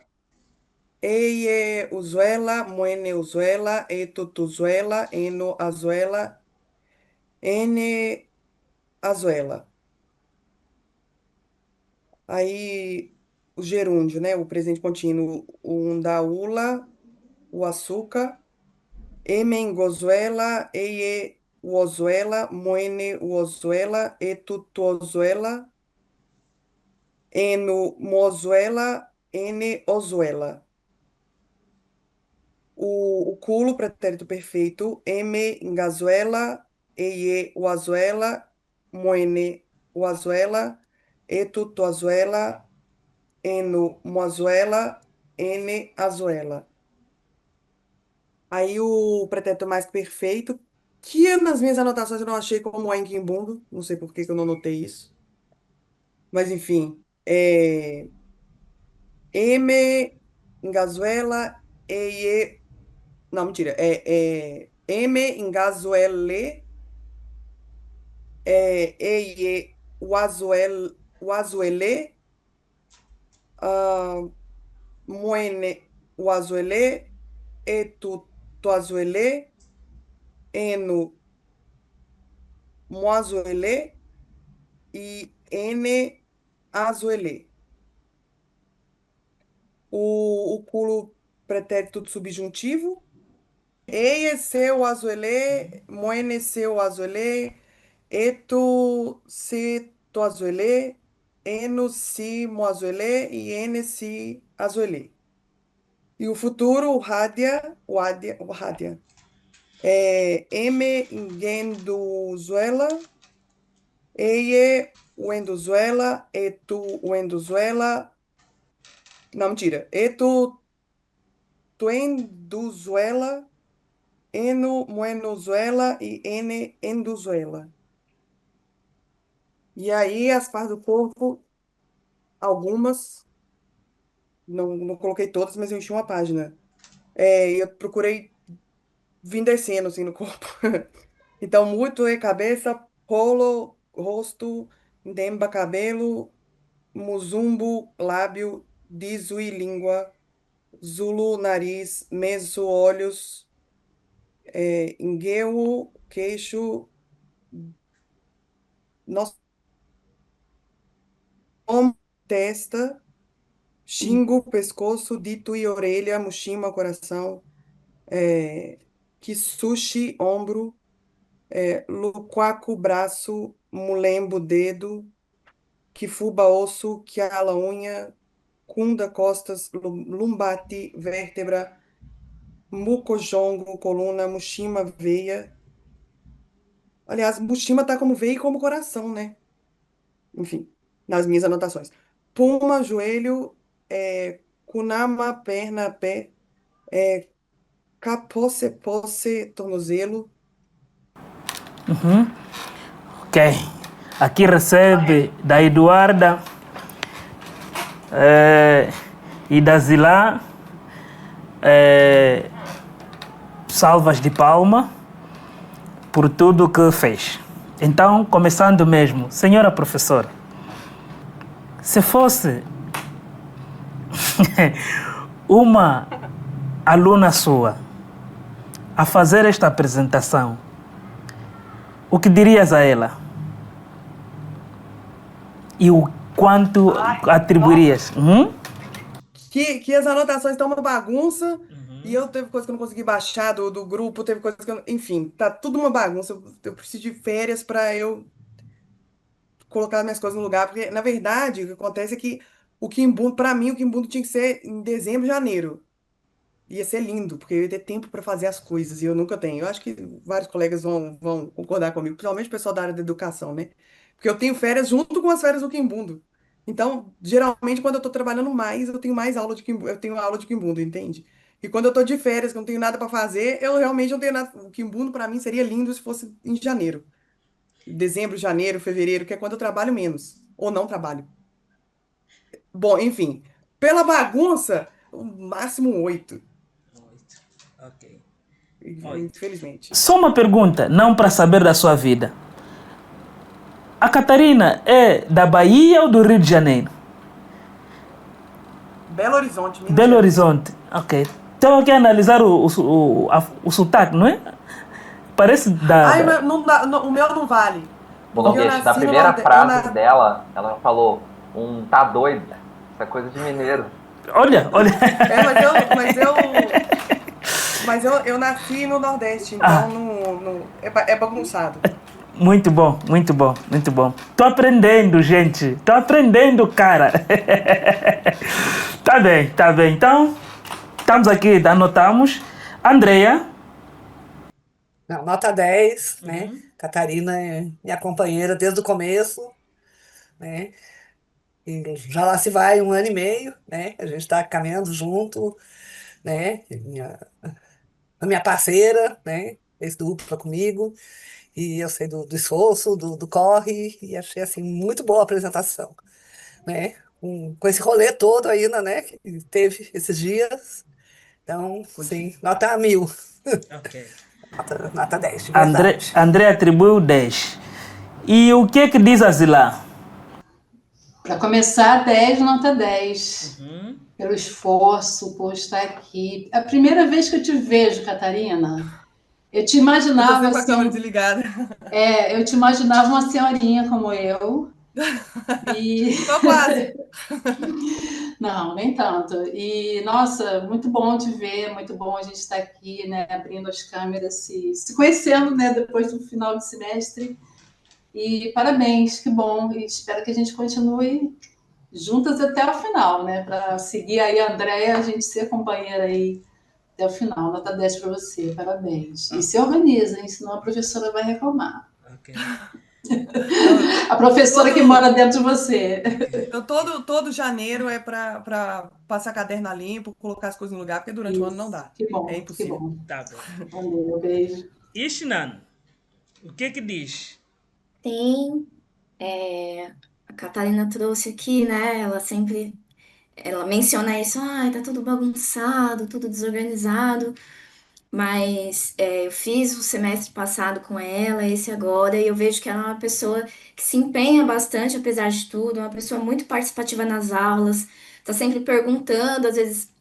Eie, Uzuela, Muene, Uzuela, Etutuzuela, Eno, Azuela, N, Azuela. Aí, o gerúndio, né? O presente contínuo, o Undaula, o açúcar, Emengozuela, Eie, Uozuela, Muene, Uozuela, Etutuozuela, Eno, Mozuela, Ene, Ozuela. O culo, pretérito perfeito, M, Ngazuela, Eie, Uazuela, Muene, Uazuela, Etu, Tuazuela, Eno, Moazuela, Ene, Azuela. Aí o pretérito mais perfeito, que nas minhas anotações eu não achei como é em Quimbundo, não sei por que que eu não notei isso. Mas enfim, M, Ngazuela, Eie. Não, mentira. M, Ngazuele, Eie, Uazuele, Muene, Uazuele, Etu, Tuazuele, Eno, Moazuele e N, Azuele. O culo pretérito subjuntivo, Eye seu azuele, muene seu azuele, etu si tu azuele, enu si mo azuele e ene si azuele. E o futuro, o Hadia, é eme ingenduzuela, eye uenduzuela, etu uenduzuela, não, mentira, etu tuenduzuela, eno muenuzuela e ene enduzuela. E aí as partes do corpo, algumas, não coloquei todas, mas eu enchi uma página. Eu procurei vim descendo assim no corpo. Então, muito é cabeça, colo, rosto, demba, cabelo, muzumbo, lábio, dizu e língua, zulu, nariz, meso, olhos, engueu, queixo, nosso ombro, testa, xingo, pescoço, dito e orelha, muxima, coração, kisushi, ombro, luquaco, braço, mulembo, dedo, Kifuba, osso, Kiala, unha, Kunda, costas, Lumbati, vértebra, Mucojongo, coluna, Mushima, veia. Aliás, Mushima tá como veia e como coração, né? Enfim, nas minhas anotações. Puma, joelho, Kunama, perna, pé, Capoce, posse, tornozelo. Ok. Aqui recebe da Eduarda e da Zilá salvas de palma por tudo que fez. Então, começando mesmo, senhora professora, se fosse uma aluna sua a fazer esta apresentação, o que dirias a ela? E o quanto atribuirias? Que as anotações estão uma bagunça. E eu teve coisa que eu não consegui baixar do grupo, teve coisa que eu. Enfim, tá tudo uma bagunça. Eu preciso de férias para eu colocar minhas coisas no lugar. Porque, na verdade, o que acontece é que o Quimbundo, para mim, o Quimbundo tinha que ser em dezembro, janeiro. Ia ser lindo, porque eu ia ter tempo para fazer as coisas, e eu nunca tenho. Eu acho que vários colegas vão concordar comigo, principalmente o pessoal da área da educação, né? Porque eu tenho férias junto com as férias do Quimbundo. Então, geralmente, quando eu tô trabalhando mais, eu tenho mais aula de Quimbundo, eu tenho aula de Quimbundo, entende? E quando eu tô de férias, que eu não tenho nada para fazer, eu realmente não tenho nada. O Quimbundo, para mim, seria lindo se fosse em janeiro. Dezembro, janeiro, fevereiro, que é quando eu trabalho menos. Ou não trabalho. Bom, enfim. Pela bagunça, o máximo 8. Ok. Infelizmente. Só uma pergunta, não para saber da sua vida. A Catarina é da Bahia ou do Rio de Janeiro? Belo Horizonte, Minas Belo Gerais. Horizonte, ok. Então aqui analisar o sotaque, não é? Parece da... Ai, não dá, o meu não vale. Bom, Porque eu Nordeste, nasci da no primeira Norde- eu frase na- dela, ela falou, tá doido. Isso é coisa de mineiro. Olha. Mas eu nasci no Nordeste, então é bagunçado. Muito bom, muito bom, muito bom. Tô aprendendo, gente. Tô aprendendo, cara. Tá bem. Então, estamos aqui, anotamos. Andrea. Não, nota 10, né? Catarina é minha companheira desde o começo, né? E já lá se vai 1 ano e meio, né? A gente está caminhando junto, né? A minha parceira, né? Fez dupla comigo. E eu sei do esforço, do corre, e achei assim muito boa a apresentação, né? Com esse rolê todo ainda, né? Que teve esses dias. Então, sim, nota 1000. Nota 10, de verdade. André atribuiu 10. E o que diz a Zilá? Para começar, 10, nota 10. Pelo esforço, por estar aqui. A primeira vez que eu te vejo, Catarina, eu te Eu tô imaginava sempre com a câmera assim. desligada. Eu te imaginava uma senhorinha como eu, E Tô quase. não, nem tanto. E, nossa, muito bom te ver, muito bom a gente estar aqui, né, abrindo as câmeras, se conhecendo, né, depois do final de semestre. E parabéns, que bom. E espero que a gente continue juntas até o final, né, para seguir aí a Andréia, a gente ser companheira aí até o final. Nota 10 para você, parabéns. E se organiza, hein, senão a professora vai reclamar. Ok. A professora que mora dentro de você. Então, todo janeiro é para passar caderno a limpo, colocar as coisas no lugar, porque durante o ano não dá. Que bom, É que impossível. bom. Tá bem. Valeu, beijo. Ishnan, o que que diz? Sim, a Catarina trouxe aqui, né? Ela menciona isso, ai, tá tudo bagunçado, tudo desorganizado, mas eu fiz o semestre passado com ela, esse agora, e eu vejo que ela é uma pessoa que se empenha bastante, apesar de tudo, é uma pessoa muito participativa nas aulas, tá sempre perguntando, às vezes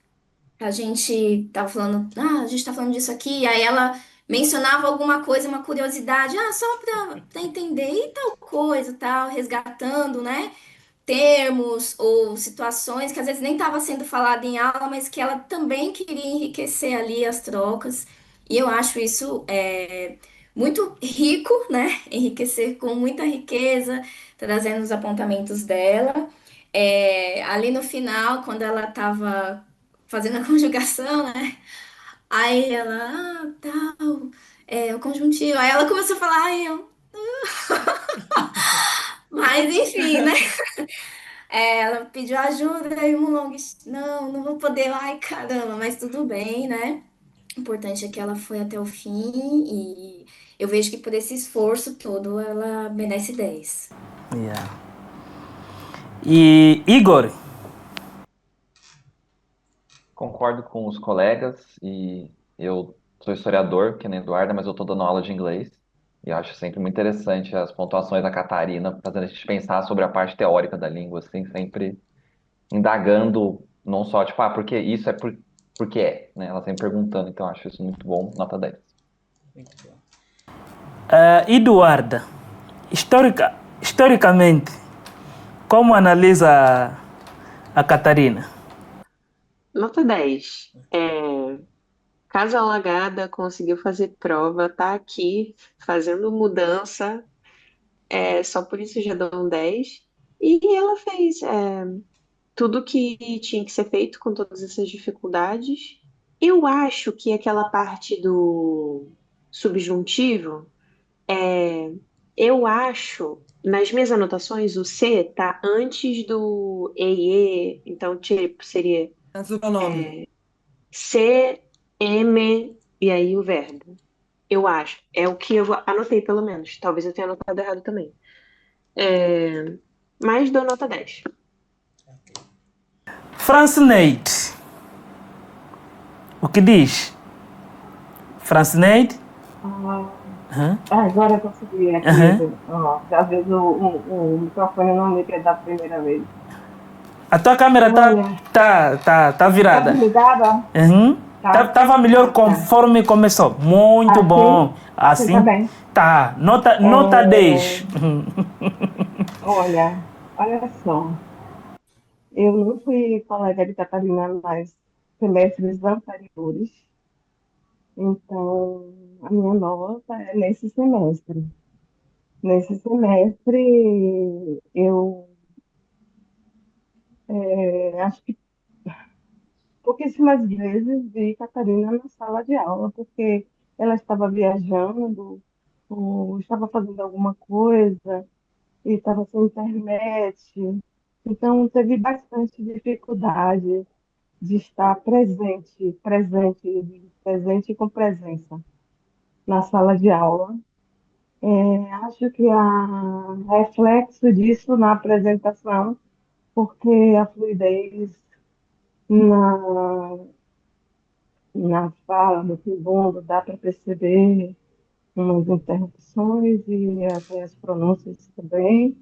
a gente tava falando, a gente tá falando disso aqui, aí ela mencionava alguma coisa, uma curiosidade, só pra entender e tal coisa, tal, resgatando, né? Termos ou situações que às vezes nem estava sendo falado em aula, mas que ela também queria enriquecer ali as trocas. E eu acho isso muito rico, né? Enriquecer com muita riqueza, trazendo os apontamentos dela. Ali no final, quando ela estava fazendo a conjugação, né? Aí ela, tal, o conjuntivo. Aí ela começou a falar, mas enfim, né? Ela pediu ajuda e o Mulong, não vou poder, ai caramba, mas tudo bem, né? O importante é que ela foi até o fim e eu vejo que por esse esforço todo ela merece 10. Yeah. E Igor, Concordo com os colegas e eu sou historiador, que nem Eduarda, mas eu estou dando aula de inglês e acho sempre muito interessante as pontuações da Catarina, fazendo a gente pensar sobre a parte teórica da língua, assim, sempre indagando, não só tipo, porque isso é porque é, né? Ela sempre perguntando, então eu acho isso muito bom, nota 10. Eduarda, historicamente, como analisa a Catarina? Nota 10. Casa Alagada conseguiu fazer prova, tá aqui fazendo mudança, só por isso já dou um 10. E ela fez tudo que tinha que ser feito com todas essas dificuldades. Eu acho que aquela parte do subjuntivo, eu acho, nas minhas anotações, o C tá antes do e, então tipo, seria Antes do meu nome. C, M e aí o verbo. Eu acho. É o que eu anotei, pelo menos. Talvez eu tenha anotado errado também. Mas dou nota 10. Franceneide, o que diz? Franceneide? Agora eu consegui aqui. Já vezes o microfone não liga da primeira vez. A tua câmera Olha, tá tá virada. desligada? Tá. Tava melhor Tá. conforme começou. Muito Assim? bom. Assim tá Assim, bem. tá. Nota 10. Olha só. Eu não fui colega de Catarina nas semestres anteriores, então a minha nota é nesse semestre. Nesse semestre, eu acho que pouquíssimas vezes vi Catarina na sala de aula, porque ela estava viajando, ou estava fazendo alguma coisa, e estava sem internet. Então, teve bastante dificuldade de estar presente com presença na sala de aula. Acho que há reflexo disso na apresentação, porque a fluidez na, na fala do segundo dá para perceber umas interrupções e até as pronúncias também.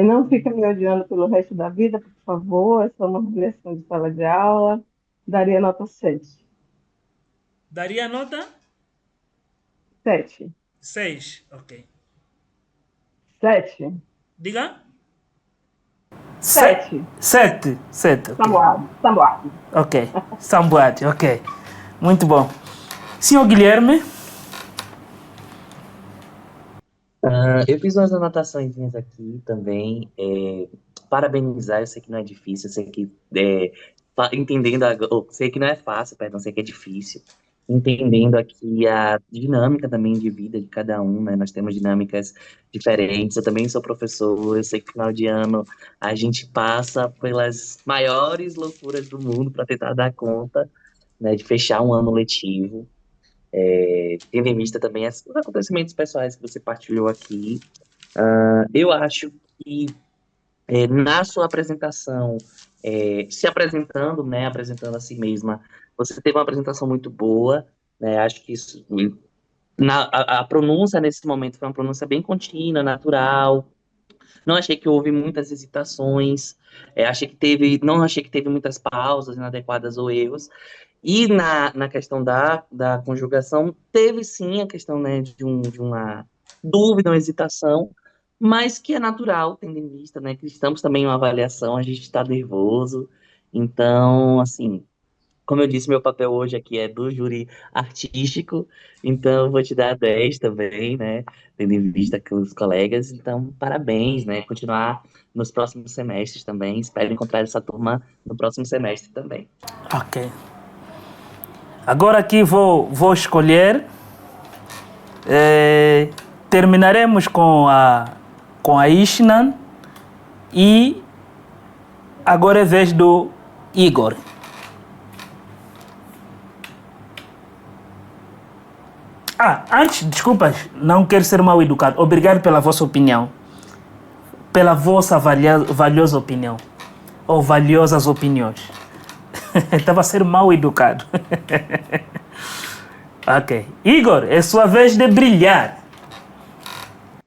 Não fica me odiando pelo resto da vida, por favor, é só uma avaliação de sala de aula. Daria nota 7. Daria nota 7. 6. Ok. 7. Diga? 7. Sete. Sete. Ok. Samboado. Ok. Samboate. Ok. Muito bom. Senhor Guilherme. Eu fiz umas anotações aqui também. Parabenizar, eu sei que não é difícil, eu sei que entendendo, eu sei que não é fácil, perdão, sei que é difícil. Entendendo aqui a dinâmica também de vida de cada um, né? Nós temos dinâmicas diferentes. Eu também sou professor, eu sei que no final de ano a gente passa pelas maiores loucuras do mundo para tentar dar conta, né, de fechar um ano letivo. Tendo em vista também os acontecimentos pessoais que você partilhou aqui. Eu acho que na sua apresentação, se apresentando, né, apresentando a si mesma, você teve uma apresentação muito boa, né, acho que isso, a pronúncia nesse momento foi uma pronúncia bem contínua, natural, não achei que houve muitas hesitações, não achei que teve muitas pausas inadequadas ou erros, e na questão da conjugação, teve sim a questão, né, de uma dúvida, uma hesitação, mas que é natural, tendo em vista, né, que estamos também em uma avaliação, a gente está nervoso. Então, assim, como eu disse, meu papel hoje aqui é do júri artístico, então eu vou te dar 10 também, né, tendo em vista que os colegas. Então, parabéns, né, continuar nos próximos semestres também. Espero encontrar essa turma no próximo semestre também. Ok. Agora aqui vou escolher. Terminaremos com a Ishnan e agora é vez do Igor. Antes, desculpas, não quero ser mal educado. Obrigado pela vossa opinião. Pela vossa valiosa opinião. Ou valiosas opiniões. Estava a ser mal educado. Ok. Igor, é sua vez de brilhar.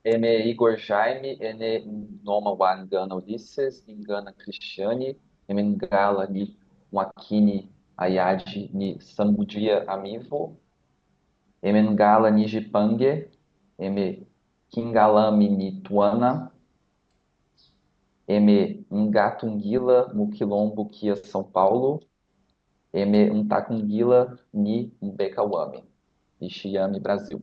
Ene Igor Jaime, ene Noma Wangana Ulisses, Engana Cristiane, Emengala ni Wakini Ayadi ni Sambudia Amivo, Emengala ni Jipange, Eme Kingalame ni Tuana, Eme Ngatungila Mukilombo Kia São Paulo, Eme Ntakungila ni Mbekawame, Ixiame Brasil.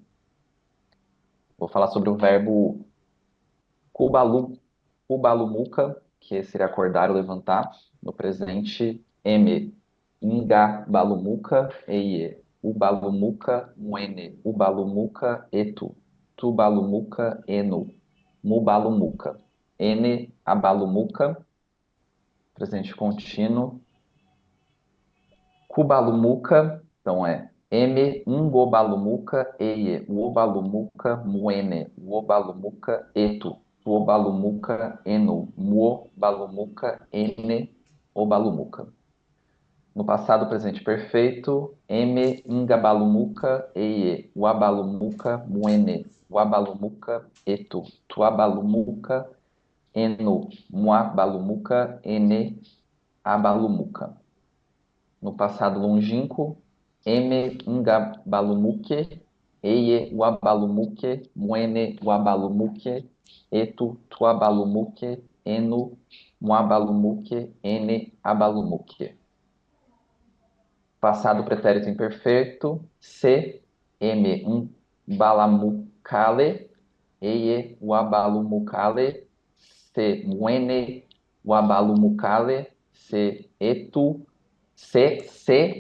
Vou falar sobre o verbo kubalumuka, que seria acordar ou levantar. No presente, eme, inga balumuka, eie, ubalumuka, muene, ubalumuka, etu, tubalumuka, enu, mubalumuka, ene, abalumuka, presente contínuo, kubalumuka, então eme, ungobalumuka, eie, uobalumuka, muene, uobalumuka, etu, tuobalumuka, enu, muobalumuka, ene, obalumuka. No passado presente perfeito, eme, ingabalumuka, eie, uabalumuka, muene, uabalumuka, etu, tuabalumuka, enu, muabalumuka, ene, abalumuka. No passado longínquo, eme ungabalumuke, eie uabalumuke, muene uabalumuke, etu tuabalumuke, enu muabalumuke, ene abalumuke. Passado pretérito imperfeito, se, eme balamukale, eie uabalumukale, se muene uabalumukale, se etu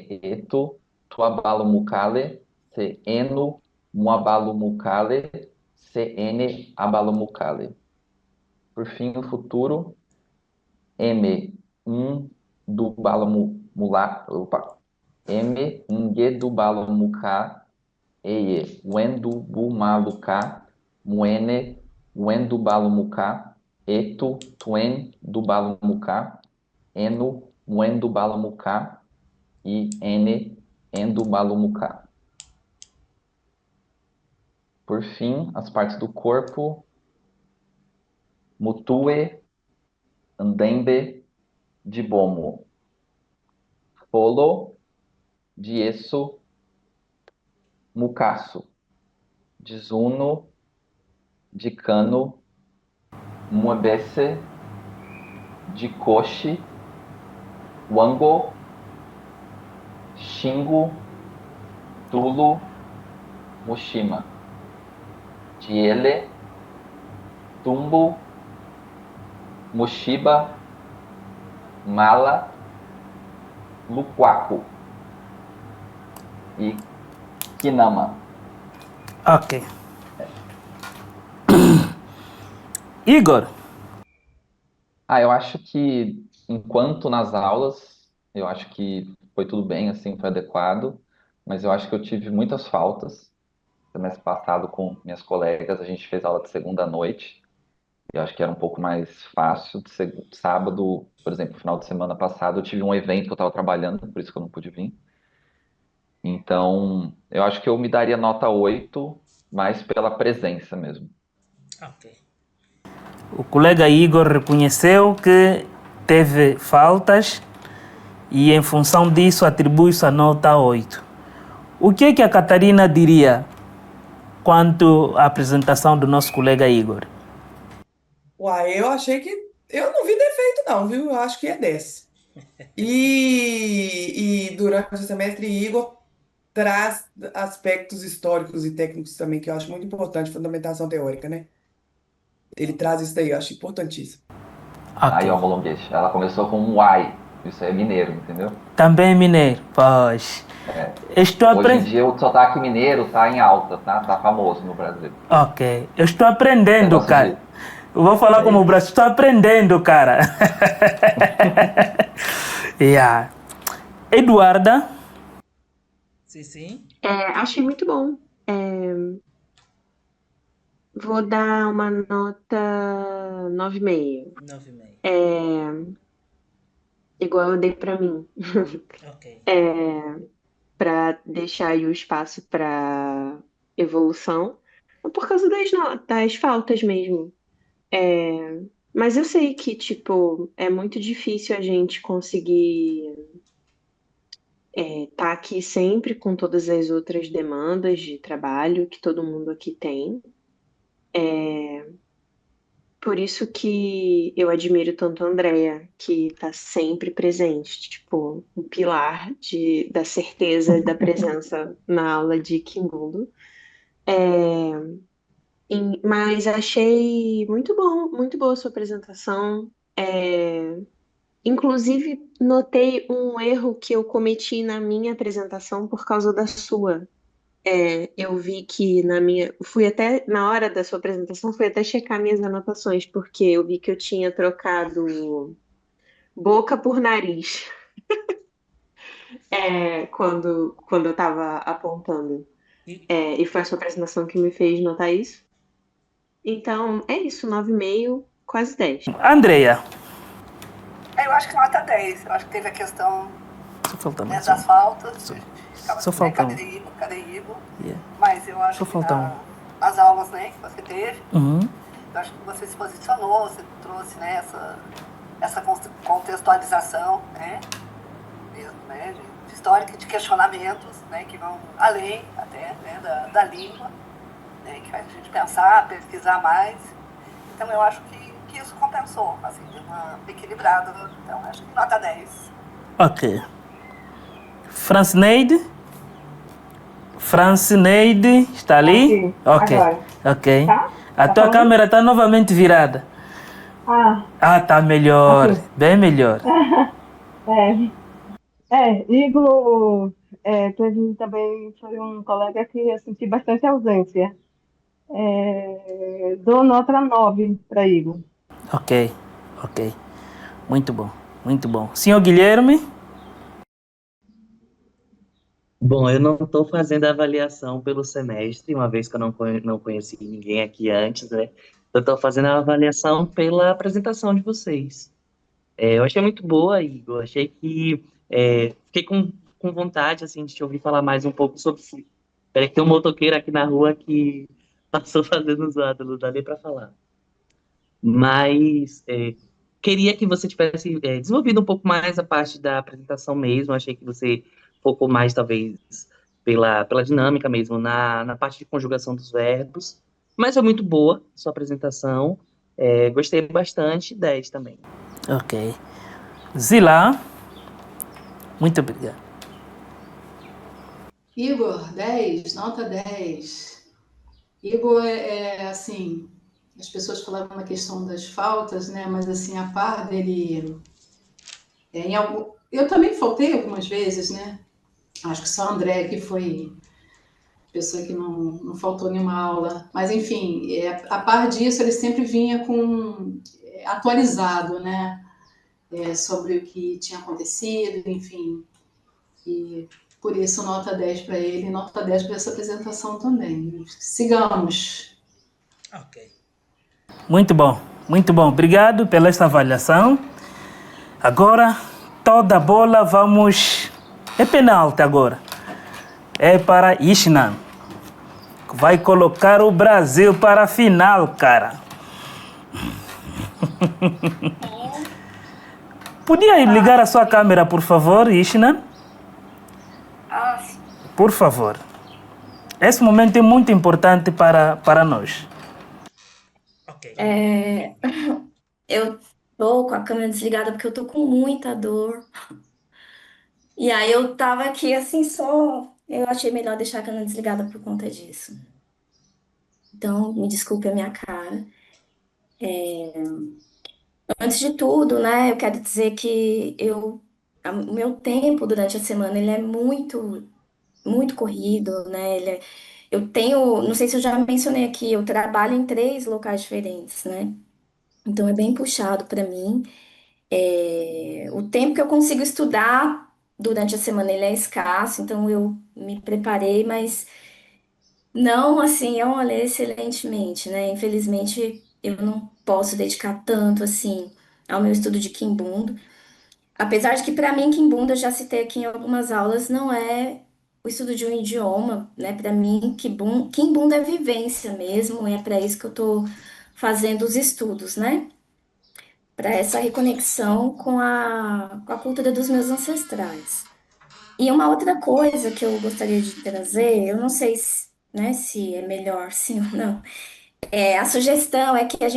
etu, tuabalumukale, se enu, muabalumukale, se ene, abalumukale. Por fim, no futuro, eme, do balamula, eme, do balumuka, eie, wendu bumaluka, muene, wendu balumuka, etu, tuen do balumuka, enu, muendo balumuka e ene endo balumuka. Por fim, as partes do corpo, mutue, andembe, dibomo, folo, dieso, mucasso, desuno, dicano, muebese, Jikoshi, Wango, Shingo, Tulu, Mushima, Tiele, Tumbo, Mushiba, Mala, Luquaco e Kinama. Ok. Igor, Eu acho que enquanto nas aulas, eu acho que foi tudo bem, assim, foi adequado, mas eu acho que eu tive muitas faltas. Semestre passado, com minhas colegas, a gente fez aula de segunda à noite, eu acho que era um pouco mais fácil. De sábado, por exemplo, no final de semana passado, eu tive um evento que eu estava trabalhando, por isso que eu não pude vir. Então, eu acho que eu me daria nota 8, mais pela presença mesmo. o colega Igor reconheceu que teve faltas e, em função disso, atribui-se a nota 8. O que é que a Catarina diria quanto à apresentação do nosso colega Igor? Uai, eu achei que. Eu não vi defeito, não, viu? Eu acho que é 10. E durante o semestre, Igor traz aspectos históricos e técnicos também, que eu acho muito importante, fundamentação teórica, né? Ele traz isso daí, eu acho importantíssimo. Aí, Ok. ó, Molonguete, ela começou com um Y, isso é mineiro, entendeu? Também mineiro, pois. Estou Hoje em aprendendo. dia o sotaque mineiro tá em alta, tá? Tá famoso no Brasil. Ok. Eu estou aprendendo, Negócio cara. de- Eu vou falar como o isso. Brasil. Estou aprendendo, cara. Yeah. Eduarda. Sim. Achei muito bom. Vou dar uma nota 9,5. 9,5. Igual eu dei para mim, Ok. para deixar aí o espaço para evolução, por causa das faltas mesmo. Mas eu sei que, tipo, é muito difícil a gente conseguir estar aqui sempre com todas as outras demandas de trabalho que todo mundo aqui tem. Por isso que eu admiro tanto a Andrea, que está sempre presente, tipo, um pilar da certeza e da presença na aula de Kimbundu. Mas achei muito bom, muito boa a sua apresentação. Inclusive, notei um erro que eu cometi na minha apresentação por causa da sua. Eu vi que fui até, na hora da sua apresentação, fui até checar minhas anotações, porque eu vi que eu tinha trocado boca por nariz, quando eu estava apontando. E foi a sua apresentação que me fez notar isso. Então, é isso, 9,5, quase 10. Andreia. Eu acho que nota 10. Eu acho que teve a questão Só falta né, mais das faltas. Só falta um. Cadê Igor? Yeah. Mas eu acho Só que falta as aulas né, que você teve, Uhum. eu acho que você se posicionou, você trouxe né, essa contextualização né, mesmo, né, de histórica e de questionamentos né, que vão além até né, da língua, né, que faz a gente pensar, pesquisar mais. Então eu acho que isso compensou, assim, de uma equilibrada. Então acho que nota 10. Ok. Francineide, está ali? Aqui, Ok. agora. Ok. Tá? A Tá tua falando? câmera está novamente virada. Tá melhor. Aqui. Bem melhor. Igor teve também, foi um colega que eu senti bastante ausência. Dou nota 9 para Igor. Ok. Muito bom, muito bom. Senhor Guilherme? Bom, eu não estou fazendo a avaliação pelo semestre, uma vez que eu não conheci ninguém aqui antes, né? Eu estou fazendo a avaliação pela apresentação de vocês. Eu achei muito boa, Igor. Achei que fiquei com vontade assim, de te ouvir falar mais um pouco sobre isso. Peraí que tem um motoqueiro aqui na rua que passou fazendo zoada, não dá nem para falar. Mas queria que você tivesse desenvolvido um pouco mais a parte da apresentação mesmo. Achei que você focou mais, talvez, pela dinâmica mesmo, na parte de conjugação dos verbos. Mas foi muito boa a sua apresentação. Gostei bastante, 10 também. Ok. Zila, muito obrigado. Igor, 10, nota 10. Igor assim, as pessoas falavam na questão das faltas, né? Mas assim, a par dele, eu também faltei algumas vezes, né? Acho que só a André que foi pessoa que não faltou nenhuma aula. Mas enfim, a par disso, ele sempre vinha atualizado, né? Sobre o que tinha acontecido, enfim. E por isso, nota 10 para ele, nota 10 para essa apresentação também. Sigamos. Ok. Muito bom, muito bom. Obrigado pela esta avaliação. Agora, toda a bola vamos... É penalti agora. É para Ishnan, que vai colocar o Brasil para a final, cara. Podia ligar a sua câmera, por favor, Ishnan? Por favor. Esse momento é muito importante para nós. Eu tô com a câmera desligada porque eu tô com muita dor. E aí eu tava aqui assim só. Eu achei melhor deixar a câmera desligada por conta disso. Então, me desculpe a minha cara. Antes de tudo, né, eu quero dizer que o meu tempo durante a semana ele é muito, muito corrido, né? Eu tenho, não sei se eu já mencionei aqui, eu trabalho em 3 locais diferentes, né? Então é bem puxado para mim. O tempo que eu consigo estudar durante a semana ele é escasso, então eu me preparei, mas não assim, olha, excelentemente, né? Infelizmente eu não posso dedicar tanto assim ao meu estudo de Kimbundu. Apesar de que para mim Kimbundu, eu já citei aqui em algumas aulas, não é o estudo de um idioma, né? Para mim Kimbundu é vivência mesmo, e é para isso que eu tô fazendo os estudos, né? Para essa reconexão com a cultura dos meus ancestrais. E uma outra coisa que eu gostaria de trazer, eu não sei se, né, se é melhor sim ou não, a sugestão é que que a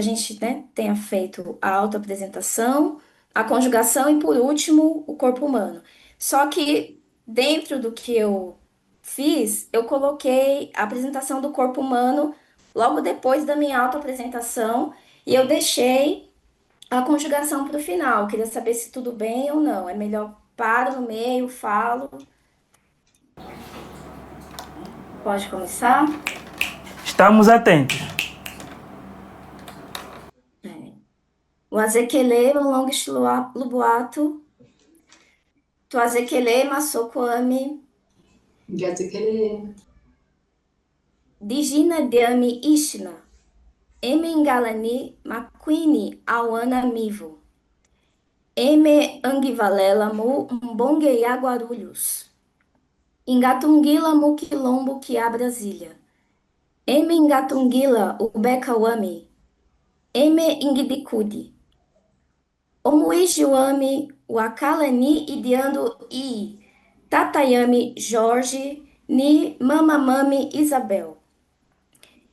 gente, né, tenha feito a autoapresentação, a conjugação e, por último, o corpo humano. Só que dentro do que eu fiz, eu coloquei a apresentação do corpo humano logo depois da minha autoapresentação e eu deixei a conjugação para o final. Queria saber se tudo bem ou não. É melhor paro no meio, falo. Pode começar? Estamos atentos. Wazekele Molongish Lubuatu, Tuazekele Masokoami, Gazekele. Dijina Deami Ishna, Emengalani Makwini Awana Mivo, Eme Angivalela Mu Mbongeia Guarulhos, Ingatungila Mu Quilombo Kia Brasília, Eme Ingatungila Ubekawami, Eme Ingibicudi, Omuijiwami Wakalani Idiando I, Tatayami Jorge Ni Mamamami Isabel,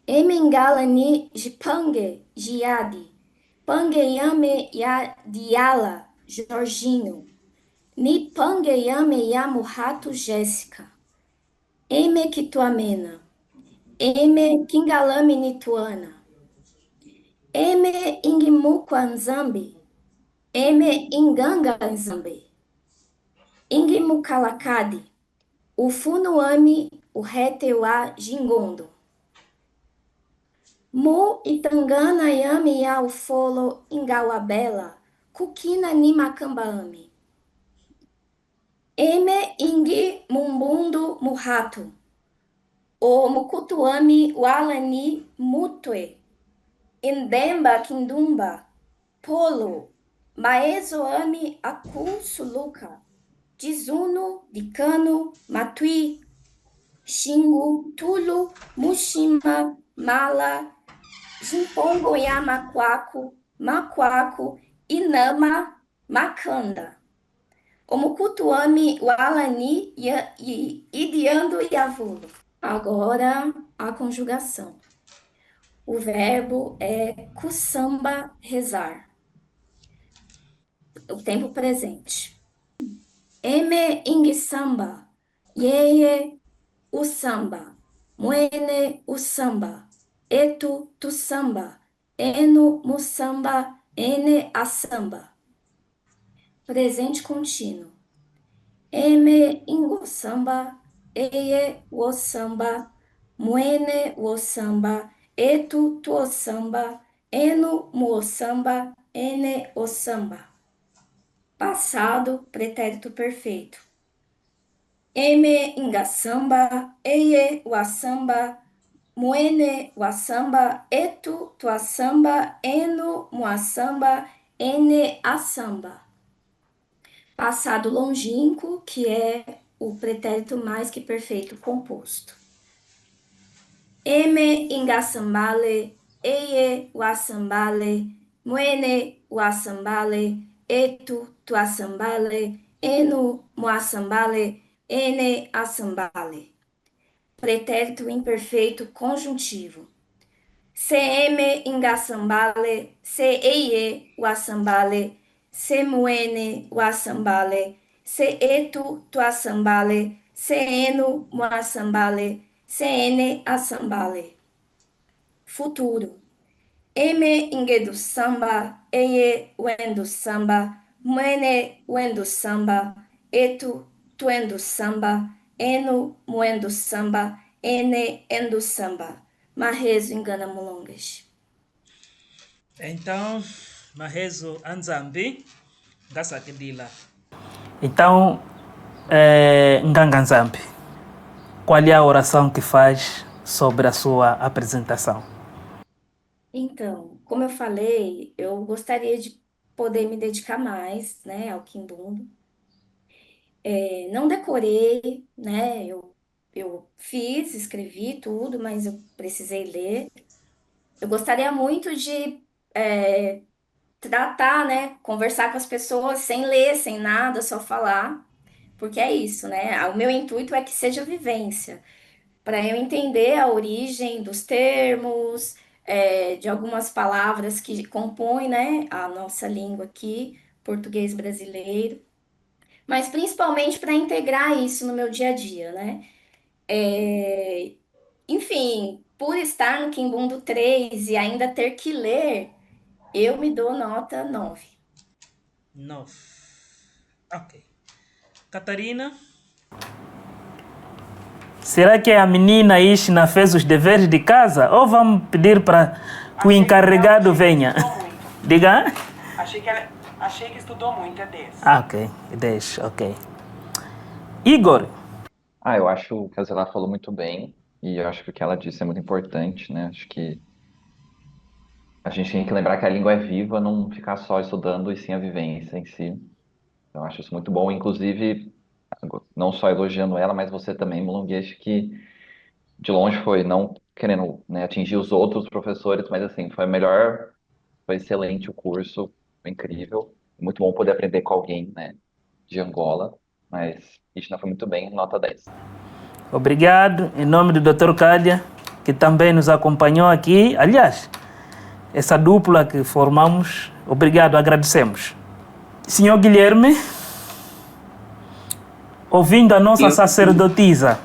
Emengala Ni Jipange Giadi, Pangeyame Ya Diala Jorginho, Ni Pangeyame Ya Murrato Jéssica, Eme Kituamena, Eme Kingalame Nituana, Eme Ingimukwa Nzambi, Eme Inganga Nzambi, Ingimukalakadi, Ufunuami Uhetewa Jingondo, Mu Itangana Yami Ya Ufolo Ingawabela, Kukina Ni Makambaami, Eme Ingi Mumbundo Murrato, O Mukutuami Walani Mutwe, Indemba Kindumba, Polo, Maezoami Aku Suluka, Dizuno, Dicano, Matui, Xingu, Tulu, Mushima, Mala, Jimpongo Yamaquaco, Maquaco, Inama, Macanda, Omukutuami, Walani, Idiando e Avulo. Agora a conjugação. O verbo é kusamba, rezar. o tempo presente. Eme ingi samba, yeye o samba, muene o samba, etu tu samba, eno mu samba, ene a samba. Presente contínuo. Eme ingo samba, eye o samba, muene o samba, etu tu o samba, eno mu o samba, ene o samba. Passado, pretérito perfeito. Eme inga samba, eye o samba, muene o samba, etu tu a samba, eno mu a samba, ene a samba. Passado longínquo, que é o pretérito mais que perfeito composto. Eme ingasambale, eye wasambale, muene wasambale, etu tuasambale, enu muasambale, ene asambale. Pretérito imperfeito conjuntivo. Se eme ingasambale, se eye wasambale, se muene wasambale, se etu tuasambale, se enu muasambale, se ene asambale. Futuro. Eme ingedu samba, eye wendo samba, muene wendo samba, etu tuendo samba, enu muendo samba, ene endo samba. Marrezo engana mulongas. Então, Mahezo Anzambi, Gasakidila. Então, Nganga Nzambi, qual é a oração que faz sobre a sua apresentação? Então, como eu falei, eu gostaria de poder me dedicar mais, né, ao Quimbundo. Não decorei, né, eu fiz, escrevi tudo, mas eu precisei ler. Eu gostaria muito de tratar, né, conversar com as pessoas sem ler, sem nada, só falar, porque é isso, né? O meu intuito é que seja vivência, para eu entender a origem dos termos, de algumas palavras que compõem, né, a nossa língua aqui, português brasileiro, mas principalmente para integrar isso no meu dia a dia, né? Enfim, por estar no Quimbundo 3 e ainda ter que ler, eu me dou nota 9. 9. Ok. Catarina? Será que a menina Ishna fez os deveres de casa ou vamos pedir para que o encarregado venha? Diga. Achei que estudou muito, é 10. Ok, 10, ok. Igor. Eu acho que a Zela falou muito bem e eu acho que o que ela disse é muito importante, né? Acho que a gente tem que lembrar que a língua é viva, não ficar só estudando e sim a vivência em si. Eu acho isso muito bom, inclusive, não só elogiando ela, mas você também, Mulunguês, que de longe foi, não querendo, né, atingir os outros professores, mas assim, foi excelente o curso, foi incrível. Muito bom poder aprender com alguém, né, de Angola, mas Ishna foi muito bem, nota 10. Obrigado, em nome do Dr. Cádia, que também nos acompanhou aqui. Aliás, essa dupla que formamos, obrigado, agradecemos. Senhor Guilherme, ouvindo a nossa sacerdotisa.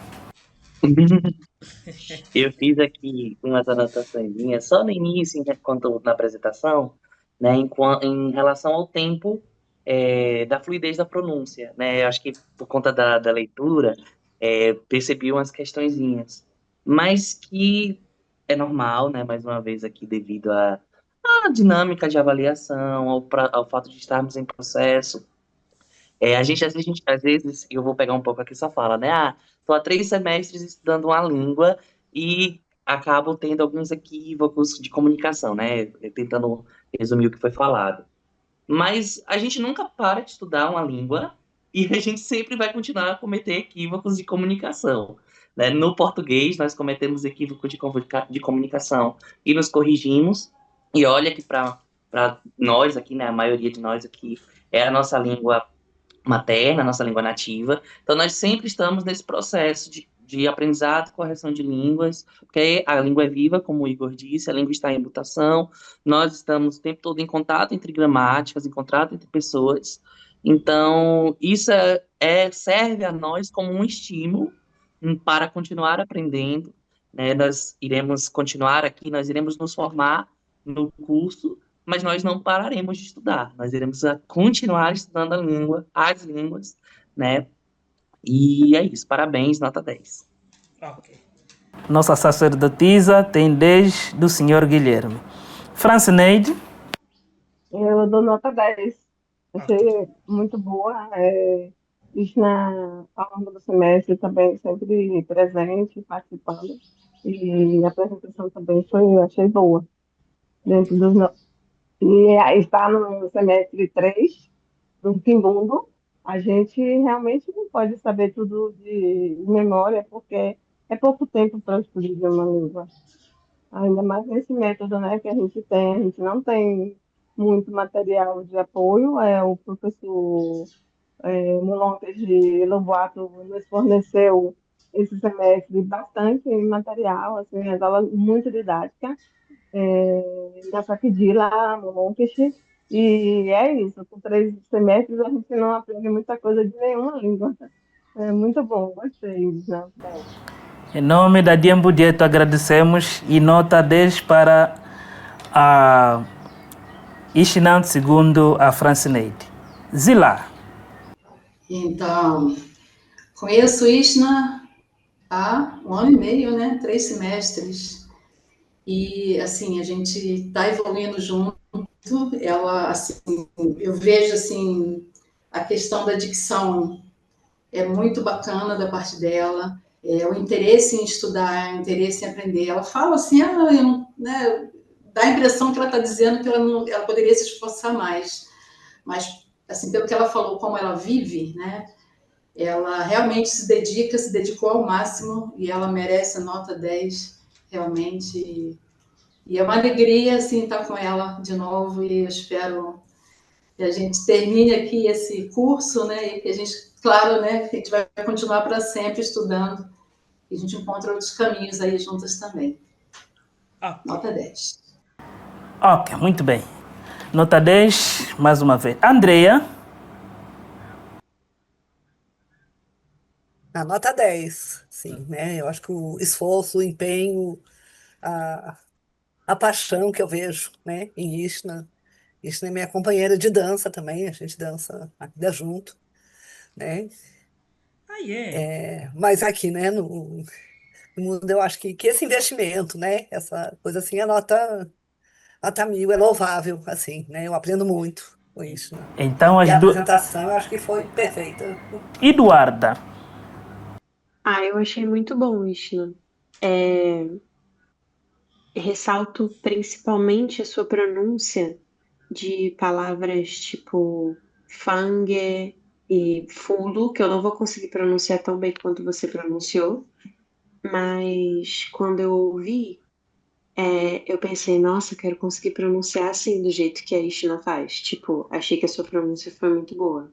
Eu fiz aqui umas anotações só no início, enquanto na apresentação, né, em relação ao tempo da fluidez da pronúncia, né? Eu acho que por conta da leitura, percebi umas questõezinhas, mas que é normal, né? Mais uma vez aqui devido à dinâmica de avaliação, ao fato de estarmos em processo. Às vezes, eu vou pegar um pouco aqui só fala, né? Estou há 3 semestres estudando uma língua e acabo tendo alguns equívocos de comunicação, né? Tentando resumir o que foi falado. Mas a gente nunca para de estudar uma língua e a gente sempre vai continuar a cometer equívocos de comunicação, né? No português, nós cometemos equívocos de comunicação e nos corrigimos. E olha que para nós aqui, né? A maioria de nós aqui é a nossa língua materna, nossa língua nativa. Então, nós sempre estamos nesse processo de aprendizado e correção de línguas, porque a língua é viva, como o Igor disse, a língua está em mutação, nós estamos o tempo todo em contato entre gramáticas, em contato entre pessoas, então isso serve a nós como um estímulo para continuar aprendendo, né? Nós iremos continuar aqui, nós iremos nos formar no curso, mas nós não pararemos de estudar, nós iremos continuar estudando a língua, as línguas, né? E é isso, parabéns, nota 10. Ok. Nossa sacerdotisa tem 10 do senhor Guilherme. Francineide? Eu dou nota 10. Achei muito boa. Isso ao longo do semestre também sempre presente, participando. E a apresentação também achei boa. Dentro dos, no- E aí está no semestre 3 do Quimbundo. A gente realmente não pode saber tudo de memória, porque é pouco tempo para estudar uma língua. Ainda mais nesse método, né, que a gente tem. A gente não tem muito material de apoio. O professor Molonques de Lobato nos forneceu esse semestre bastante material, assim, as aulas muito didáticas, da Saquidila, Molonques, e é isso. Com 3 semestres a gente não aprende muita coisa de nenhuma língua. É muito bom, gostei. Né? Em nome da Diembo Dieto agradecemos e nota 10 para a Ishinante segundo a Francineide. Zila. Então, conheço Ishna há 1 ano e meio, né? 3 semestres. E, assim, a gente está evoluindo junto. Ela, assim, eu vejo, assim, a questão da dicção é muito bacana da parte dela. O interesse em estudar, o interesse em aprender. Ela fala assim, né, dá a impressão que ela está dizendo que ela poderia se esforçar mais. Mas, assim, pelo que ela falou, como ela vive, né, ela realmente se dedicou ao máximo e ela merece a nota 10, realmente. E é uma alegria, assim, estar com ela de novo e eu espero que a gente termine aqui esse curso, né, e que a gente, claro, né, que a gente vai continuar para sempre estudando e a gente encontra outros caminhos aí juntas também. Nota 10. Ok, muito bem. Nota 10, mais uma vez. Andrea? A nota 10, sim, né? Eu acho que o esforço, o empenho, a paixão que eu vejo, né, em Ishna. Ishna é minha companheira de dança também, a gente dança a vida junto, né? Mas aqui, né, no mundo, eu acho que esse investimento, né, essa coisa assim, a nota 1000 é louvável, assim, né? Eu aprendo muito com isso, né? Então, E as a duas. apresentação eu acho que foi perfeita. Eduarda? Eu achei muito bom, Ishna. Ressalto principalmente a sua pronúncia de palavras tipo fangue e fulo, que eu não vou conseguir pronunciar tão bem quanto você pronunciou, mas quando eu ouvi, eu pensei, nossa, quero conseguir pronunciar assim, do jeito que a Ishna faz. Tipo, achei que a sua pronúncia foi muito boa.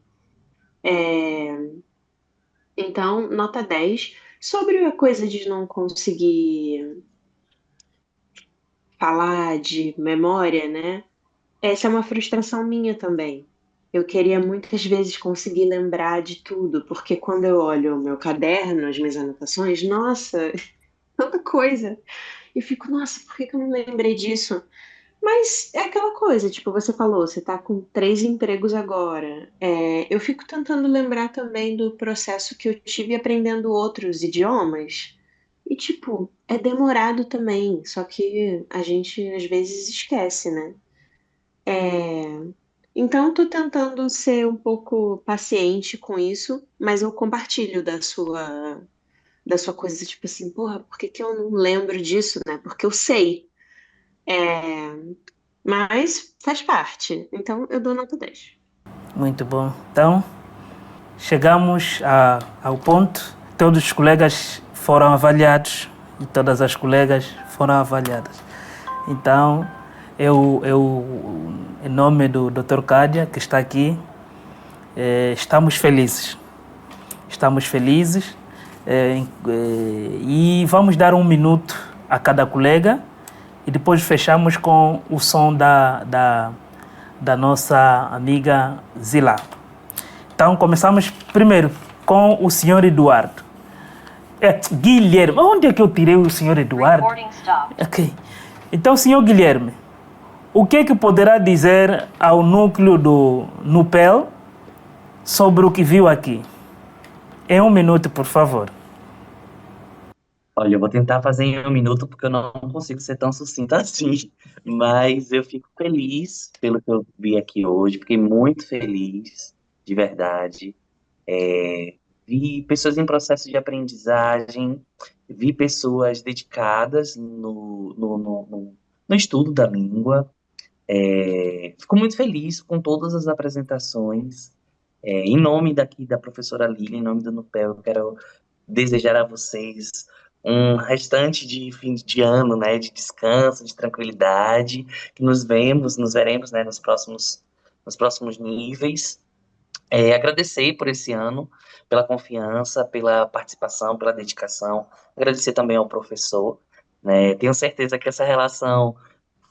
Então, nota 10. Sobre a coisa de não conseguir falar de memória, né? Essa é uma frustração minha também. Eu queria muitas vezes conseguir lembrar de tudo, porque quando eu olho o meu caderno, as minhas anotações, nossa, tanta coisa. E fico, nossa, por que que eu não lembrei disso? Mas é aquela coisa, tipo, você falou, você tá com 3 empregos agora. Eu fico tentando lembrar também do processo que eu tive aprendendo outros idiomas. E, tipo, é demorado também, só que a gente às vezes esquece, né? Então, tô tentando ser um pouco paciente com isso, mas eu compartilho da sua coisa, tipo assim, porra, por que que eu não lembro disso, né? Porque eu sei. É, Mas faz parte. Então eu dou nota 10. Muito bom. Então, chegamos ao ponto. Todos os colegas foram avaliados e todas as colegas foram avaliadas. Então, eu em nome do Dr. Cádia, que está aqui, estamos felizes. Estamos felizes E vamos dar 1 minuto a cada colega e depois fechamos com o som da nossa amiga Zila. Então, começamos primeiro com o senhor Eduardo. Guilherme. Onde é que eu tirei o senhor Eduardo? Ok. Então, senhor Guilherme, o que é que poderá dizer ao núcleo do NUPEL sobre o que viu aqui? Em 1 minuto, por favor. Olha, eu vou tentar fazer em 1 minuto, porque eu não consigo ser tão sucinto assim. Mas eu fico feliz pelo que eu vi aqui hoje. Fiquei muito feliz, de verdade. Vi pessoas em processo de aprendizagem, vi pessoas dedicadas no estudo da língua. Fico muito feliz com todas as apresentações. Em nome daqui da professora Lília, em nome do NUPEL, eu quero desejar a vocês um restante de fim de ano, né, de descanso, de tranquilidade, que nos veremos, né, nos próximos níveis. Agradecer por esse ano, pela confiança, pela participação, pela dedicação. Agradecer também ao professor, né? Tenho certeza que essa relação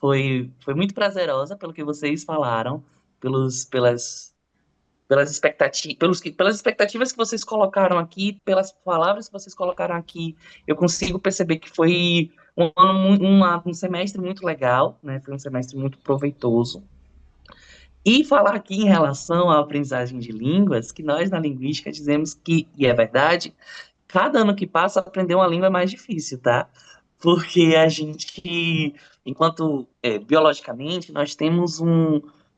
foi muito prazerosa, pelo que vocês falaram, pelas expectativas que vocês colocaram aqui, pelas palavras que vocês colocaram aqui. Eu consigo perceber que foi um semestre muito legal, né? Foi um semestre muito proveitoso. E falar aqui em relação à aprendizagem de línguas, que nós na linguística dizemos que, e é verdade, cada ano que passa aprender uma língua é mais difícil, tá? Porque a gente, enquanto biologicamente, nós temos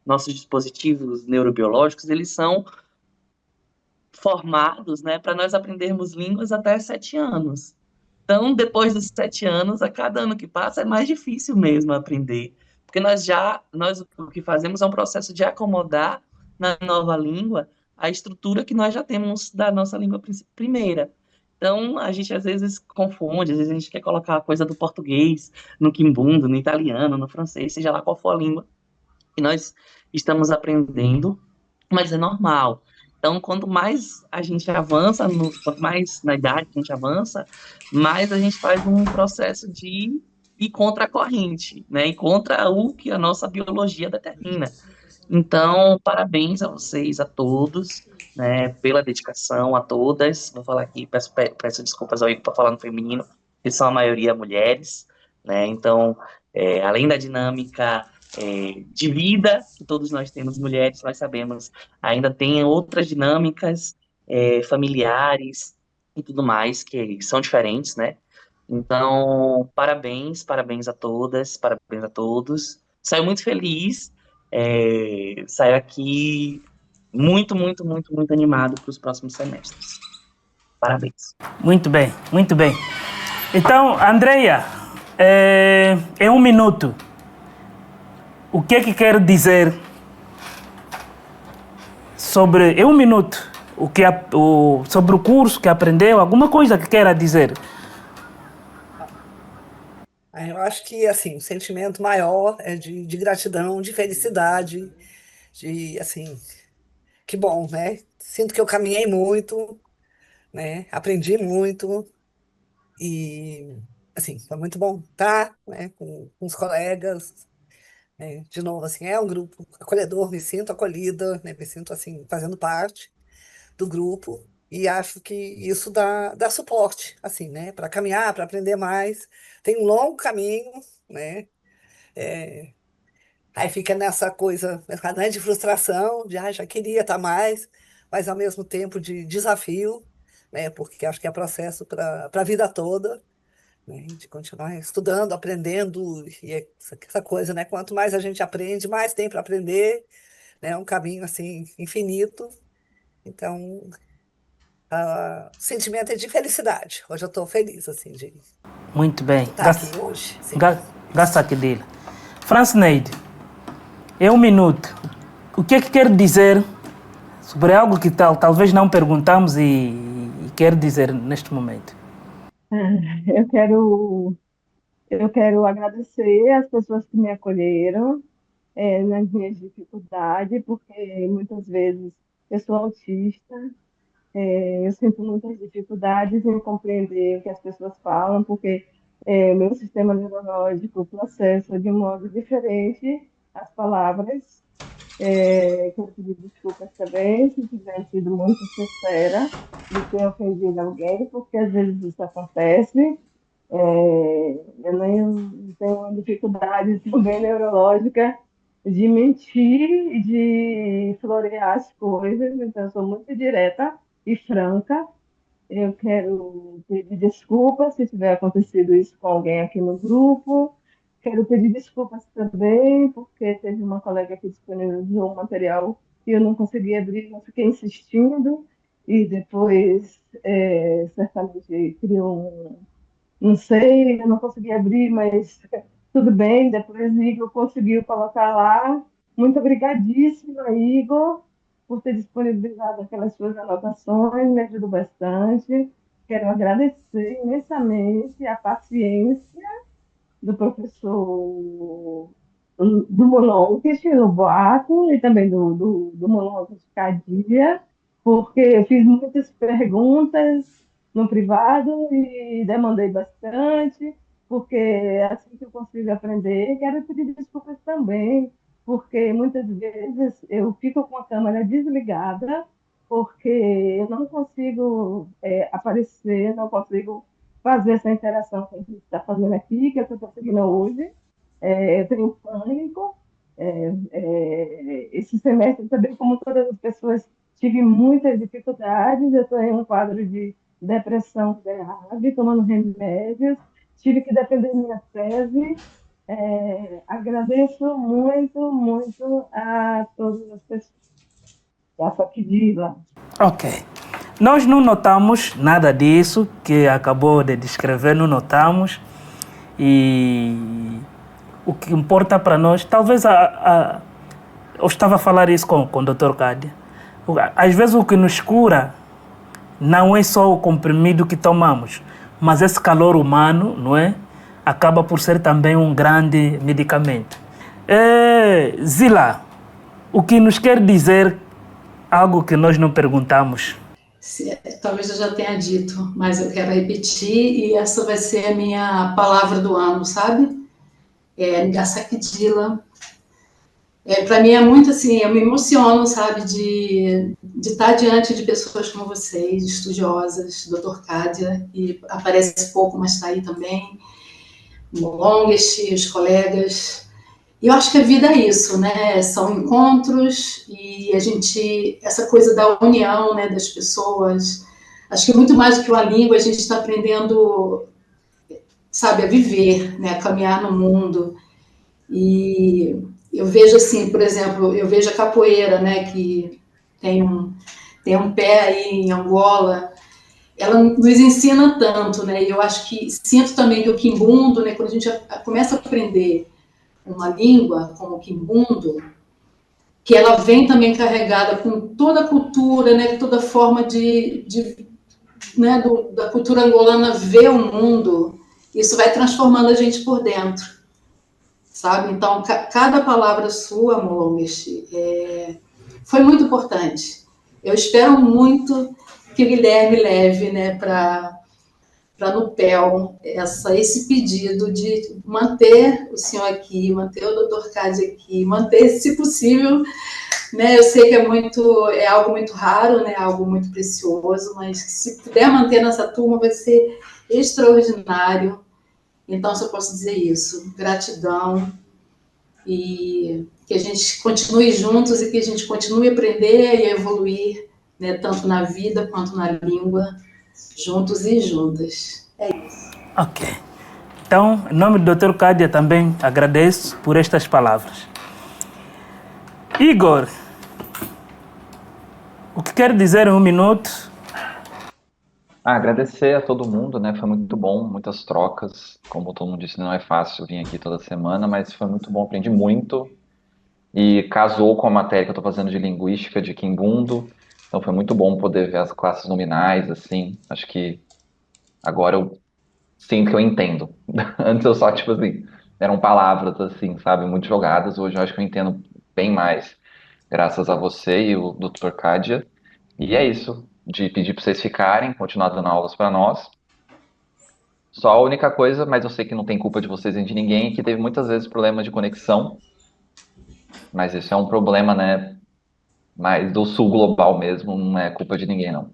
nossos dispositivos neurobiológicos, eles são formados, né, para nós aprendermos línguas até 7 anos. Então, depois dos 7 anos, a cada ano que passa, é mais difícil mesmo aprender. Porque nós o que fazemos é um processo de acomodar na nova língua a estrutura que nós já temos da nossa língua primeira. Então, a gente às vezes confunde, às vezes a gente quer colocar a coisa do português no quimbundo, no italiano, no francês, seja lá qual for a língua que nós estamos aprendendo, mas é normal. Então, quanto mais a gente avança, quanto mais na idade a gente avança, mais a gente faz um processo de ir contra a corrente, né? E contra o que a nossa biologia determina. Então, parabéns a vocês, a todos, né, pela dedicação, a todas. Vou falar aqui, peço desculpas ao Igor por falar no feminino, que são a maioria mulheres, né? Então, além da dinâmica de vida que todos nós temos, mulheres, nós sabemos, ainda tem outras dinâmicas familiares e tudo mais que são diferentes, né? Então, parabéns a todas, parabéns a todos. Saio muito feliz, saio aqui muito, muito, muito, muito animado para os próximos semestres. Parabéns. Muito bem, muito bem. Então, Andreia, em 1 minuto, o que é que quer dizer sobre, em 1 minuto, sobre o curso que aprendeu, alguma coisa que queira dizer? Eu acho que, assim, o sentimento maior é de gratidão, de felicidade, assim, que bom, né? Sinto que eu caminhei muito, né? Aprendi muito e, assim, foi muito bom estar, né, com os colegas, né? De novo, assim, é um grupo acolhedor, me sinto acolhida, né? Me sinto, assim, fazendo parte do grupo e acho que isso dá suporte, assim, né? Para caminhar, para aprender mais. Tem um longo caminho, né? É, Aí fica nessa coisa, né, de frustração, de já queria estar mais, mas ao mesmo tempo de desafio, né? Porque acho que é processo para a vida toda, né? De continuar estudando, aprendendo, e essa coisa, né? Quanto mais a gente aprende, mais tem para aprender, né? É um caminho assim infinito. Então, o sentimento é de felicidade. Hoje eu estou feliz assim de Muito bem. estar aqui hoje. Sim. Gasta aqui dele. Franceneide, em 1 minuto, o que é que quer dizer sobre algo que talvez não perguntamos e quer dizer neste momento? Eu quero, eu quero agradecer as pessoas que me acolheram nas minhas dificuldades, porque muitas vezes eu sou autista, Eu sinto muitas dificuldades em compreender o que as pessoas falam, porque meu sistema neurológico processa de um modo diferente as palavras. Quero pedir desculpas também se tiver sido muito sincera de ter ofendido alguém, porque às vezes isso acontece. Eu nem tenho uma dificuldade também neurológica de mentir e de florear as coisas, então eu sou muito direta e franca. Eu quero pedir desculpas se tiver acontecido isso com alguém aqui no grupo. Quero pedir desculpas também, porque teve uma colega que disponibilizou um material e eu não consegui abrir, eu fiquei insistindo, e depois, certamente, criou não sei, eu não consegui abrir, mas tudo bem, depois Igor conseguiu colocar lá. Muito obrigadíssima, Igor, por ter disponibilizado aquelas suas anotações, me ajudou bastante. Quero agradecer imensamente a paciência do professor do Molonques, no Boato, e também do Molonques Cadia, porque eu fiz muitas perguntas no privado e demandei bastante, porque é assim que eu consigo aprender. Quero pedir desculpas também, porque muitas vezes eu fico com a câmera desligada, porque eu não consigo aparecer, não consigo fazer essa interação que a gente está fazendo aqui, que eu estou conseguindo hoje. Eu tenho pânico. Esse semestre também, como todas as pessoas, tive muitas dificuldades. Eu estou em um quadro de depressão grave, tomando remédios. Tive que defender minha tese. Agradeço muito, muito a todas as pessoas. A Fakidila. Ok. Nós não notamos nada disso que acabou de descrever, não notamos. E o que importa para nós, talvez eu estava a falar isso com o Dr. Cádia. Às vezes o que nos cura não é só o comprimido que tomamos, mas esse calor humano, não é? Acaba por ser também um grande medicamento. Zila, o que nos quer dizer algo que nós não perguntamos? Talvez eu já tenha dito, mas eu quero repetir, e essa vai ser a minha palavra do ano, sabe? Ngasakidila. Para mim é muito assim, eu me emociono, sabe, de estar diante de pessoas como vocês, estudiosas, Dr. Cádia, e aparece pouco, mas está aí também, Molonges, os colegas. E eu acho que a vida é isso, né? São encontros e essa coisa da união, né, das pessoas. Acho que muito mais do que uma língua, a gente está aprendendo, sabe, a viver, né, a caminhar no mundo. E eu vejo assim, por exemplo, eu vejo a capoeira, né, que tem um pé aí em Angola. Ela nos ensina tanto, né? E eu acho que sinto também que o quimbundo, né, quando a gente começa a aprender uma língua como o quimbundo, que ela vem também carregada com toda a cultura, né, toda a forma né, da cultura angolana ver o mundo, isso vai transformando a gente por dentro, sabe? Então, cada palavra sua, Molonges, foi muito importante. Eu espero muito que o Guilherme leve, né, para no PEL esse pedido de manter o senhor aqui, manter o Dr. Cádia aqui, manter, se possível, né, eu sei que é algo muito raro, né, algo muito precioso, mas se puder manter nessa turma vai ser extraordinário. Então, só posso dizer isso, gratidão, e que a gente continue juntos e que a gente continue a aprender e a evoluir, né, tanto na vida quanto na língua, juntos e juntas. É isso. Ok. Então, em nome do Dr. Cádia também agradeço por estas palavras. Igor, o que quer dizer em um minuto? Agradecer a todo mundo, né? Foi muito bom, muitas trocas. Como todo mundo disse, não é fácil vir aqui toda semana, mas foi muito bom, aprendi muito. E casou com a matéria que eu estou fazendo de linguística de Quimbundo. Então foi muito bom poder ver as classes nominais, assim. Acho que agora eu sinto que eu entendo. Antes eu só, tipo assim, eram palavras, assim, sabe, muito jogadas. Hoje eu acho que eu entendo bem mais, graças a você e o Dr. Cádia. E é isso. de pedir para vocês ficarem, continuar dando aulas para nós. Só a única coisa, mas eu sei que não tem culpa de vocês nem de ninguém, que teve muitas vezes problema de conexão, mas isso é um problema, né, mais do sul global mesmo, não é culpa de ninguém, não.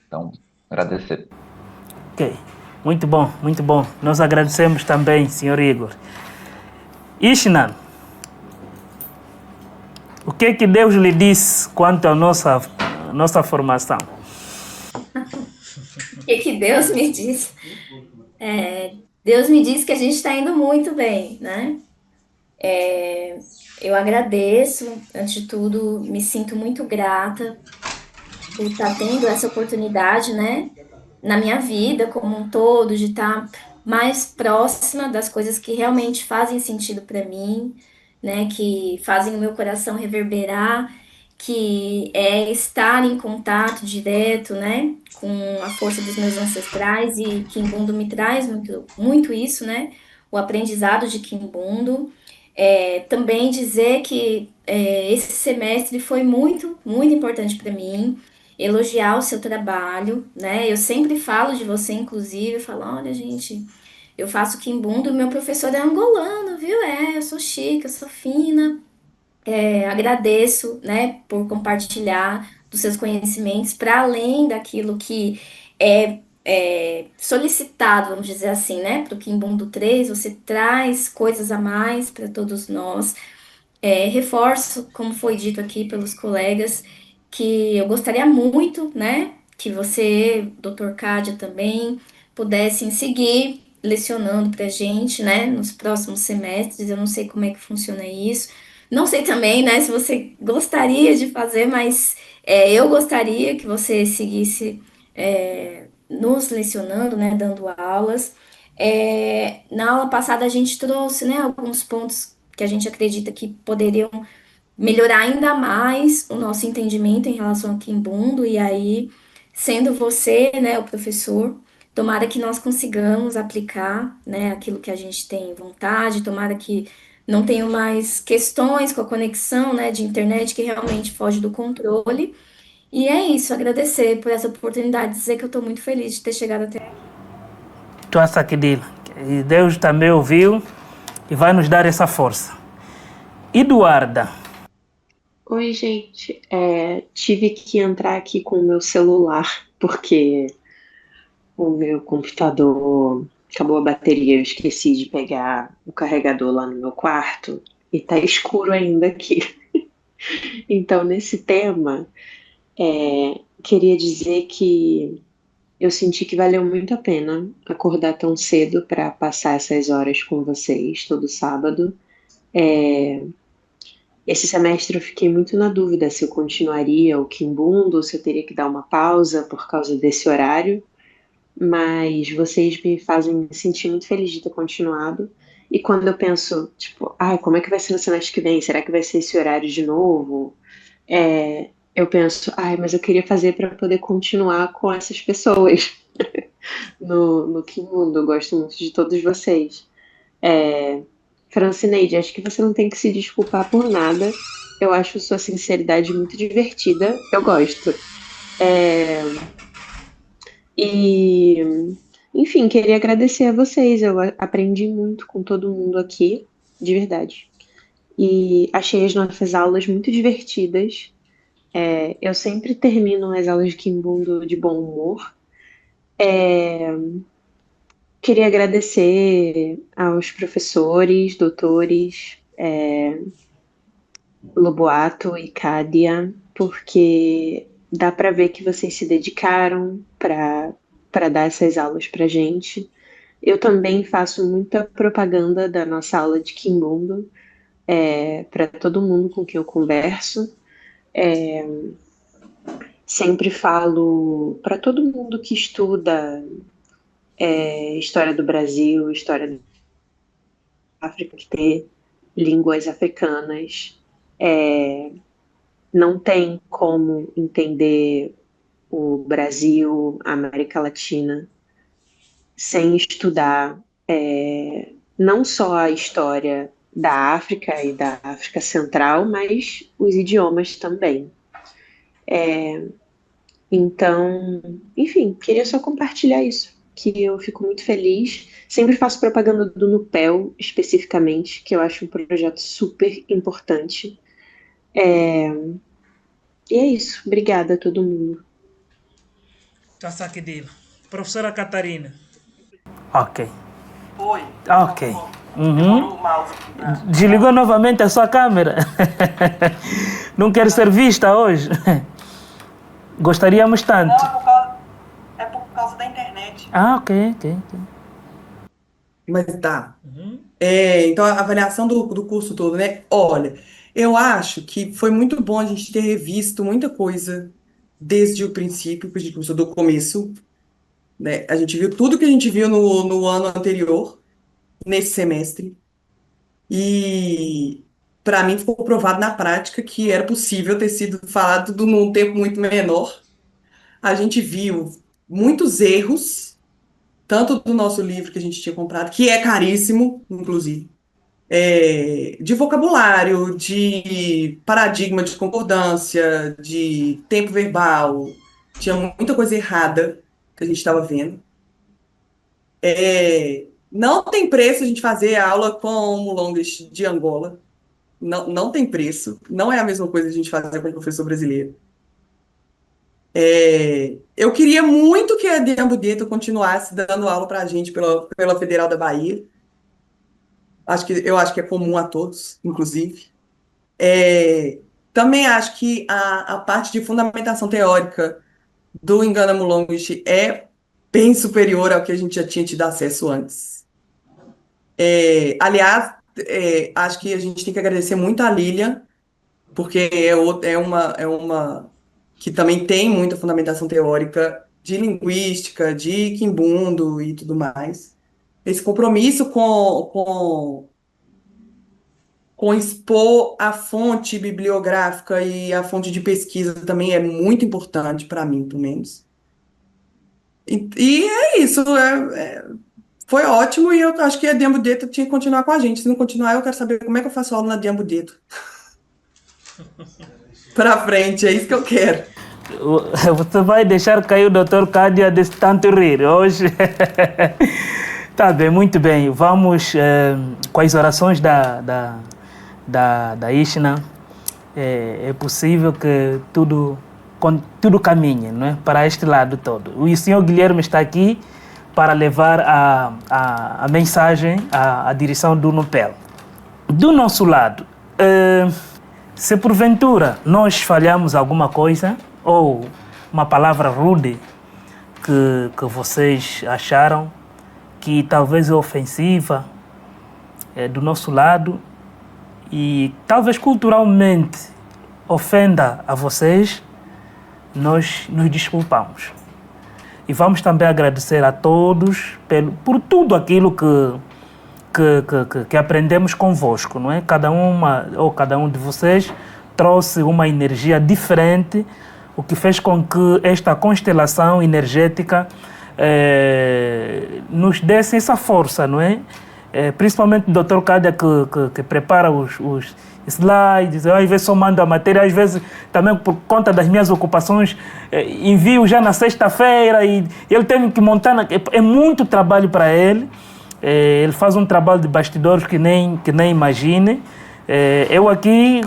Então, agradecer. Ok, muito bom, muito bom. Nós agradecemos também, senhor Igor. Ishnan, o que é que Deus lhe disse quanto à nossa formação? O que Deus me disse? Deus me disse que a gente está indo muito bem, né? Eu agradeço, antes de tudo, me sinto muito grata por estar tendo essa oportunidade, né? Na minha vida como um todo, de estar mais próxima das coisas que realmente fazem sentido para mim, né? Que fazem o meu coração reverberar, que é estar em contato direto, né? Com a força dos meus ancestrais, e Quimbundo me traz muito, muito isso, né? O aprendizado de Quimbundo. Também dizer que esse semestre foi muito, muito importante para mim, elogiar o seu trabalho, né? Eu sempre falo de você, inclusive, eu falo, olha, gente, eu faço Quimbundo, meu professor é angolano, viu? Eu sou chique, eu sou fina. Agradeço, né, por compartilhar dos seus conhecimentos para além daquilo que é solicitado, vamos dizer assim, né, para o Quimbundo 3, você traz coisas a mais para todos nós. Reforço, como foi dito aqui pelos colegas, que eu gostaria muito, né, que você, Dr. Cádia, também pudessem seguir lecionando para a gente, né, nos próximos semestres. Eu não sei como é que funciona isso. Não sei também, né, se você gostaria de fazer, mas eu gostaria que você seguisse nos lecionando, né, dando aulas. Na aula passada a gente trouxe, né, alguns pontos que a gente acredita que poderiam melhorar ainda mais o nosso entendimento em relação ao Quimbundo, e aí, sendo você, né, o professor, tomara que nós consigamos aplicar, né, aquilo que a gente tem vontade, tomara que não tenham mais questões com a conexão, né, de internet que realmente foge do controle. E é isso, agradecer por essa oportunidade, dizer que eu estou muito feliz de ter chegado até aqui. Tuassa Kedila, e Deus também ouviu e vai nos dar essa força. Eduarda. Oi, gente. Tive que entrar aqui com o meu celular, porque o meu computador acabou a bateria. Eu esqueci de pegar o carregador lá no meu quarto e tá escuro ainda aqui. Então, nesse tema, queria dizer que eu senti que valeu muito a pena acordar tão cedo para passar essas horas com vocês todo sábado. Esse semestre eu fiquei muito na dúvida se eu continuaria o Quimbundo ou se eu teria que dar uma pausa por causa desse horário, mas vocês me fazem me sentir muito feliz de ter continuado. E quando eu penso, tipo, como é que vai ser no semestre que vem? Será que vai ser esse horário de novo? Eu penso, mas eu queria fazer para poder continuar com essas pessoas no Quimbundo. Eu gosto muito de todos vocês. Francineide, acho que você não tem que se desculpar por nada. Eu acho sua sinceridade muito divertida. Eu gosto. Enfim, queria agradecer a vocês. Eu aprendi muito com todo mundo aqui, de verdade. E achei as nossas aulas muito divertidas. Eu sempre termino as aulas de Quimbundo de bom humor. Queria agradecer aos professores, doutores, Loboato e Cádia, porque dá para ver que vocês se dedicaram para dar essas aulas para gente. Eu também faço muita propaganda da nossa aula de Quimbundo para todo mundo com quem eu converso. Sempre falo para todo mundo que estuda história do Brasil, história da África, que ter línguas africanas. Não tem como entender o Brasil, a América Latina, sem estudar não só a história da África e da África Central, mas os idiomas também. Então, enfim, queria só compartilhar isso, que eu fico muito feliz. Sempre faço propaganda do Nupel, especificamente, que eu acho um projeto super importante. E é isso. Obrigada a todo mundo. Tá saquedilo. Professora Catarina. Ok. Oi. Ok. Demorou o mouse aqui. Desligou novamente a sua câmera. Não quer ser vista hoje? Gostaríamos tanto. Não, é por causa da internet. Ok. Mas tá. Então, a avaliação do curso todo, né? Olha, eu acho que foi muito bom a gente ter revisto muita coisa desde o princípio, que a gente começou do começo, né? A gente viu tudo que a gente viu no ano anterior, nesse semestre. E para mim ficou provado na prática que era possível ter sido falado tudo num tempo muito menor. A gente viu muitos erros, tanto do nosso livro que a gente tinha comprado, que é caríssimo, inclusive, de vocabulário, de paradigma de concordância, de tempo verbal. Tinha muita coisa errada que a gente estava vendo. Não tem preço a gente fazer aula com o Mulongas de Angola. Não tem preço. Não é a mesma coisa a gente fazer com o professor brasileiro. Eu queria muito que a Diambo Dieto continuasse dando aula para a gente pela Federal da Bahia. Eu acho que é comum a todos, inclusive. Também acho que a parte de fundamentação teórica do Ngana Mulongas é bem superior ao que a gente já tinha tido acesso antes. Aliás, acho que a gente tem que agradecer muito a Lilian, porque é uma que também tem muita fundamentação teórica de linguística, de quimbundo e tudo mais. Esse compromisso com expor a fonte bibliográfica e a fonte de pesquisa também é muito importante para mim, pelo menos. E é isso, foi ótimo e eu acho que a Diambo Dieto tinha que continuar com a gente. Se não continuar, eu quero saber como é que eu faço aula na Diambo Dieto. Pra frente, é isso que eu quero. Você vai deixar cair o Dr. Cádia de tanto rir hoje? Tá bem, muito bem. Vamos com as orações da Ishna. É possível que tudo caminhe, não é? Para este lado todo. O senhor Guilherme está aqui para levar a mensagem à direção do Nupel. Do nosso lado, se porventura nós falhamos alguma coisa, ou uma palavra rude que vocês acharam que talvez é ofensiva do nosso lado e talvez culturalmente ofenda a vocês, nós nos desculpamos. E vamos também agradecer a todos por tudo aquilo que aprendemos convosco, não é? Cada um de vocês trouxe uma energia diferente, o que fez com que esta constelação energética nos desse essa força, não é? Principalmente o Dr. Cádia que prepara os slides, às vezes só manda a matéria, às vezes também por conta das minhas ocupações envio já na sexta-feira e ele tem que montar, é muito trabalho para ele. Ele faz um trabalho de bastidores que nem imagine. Eu aqui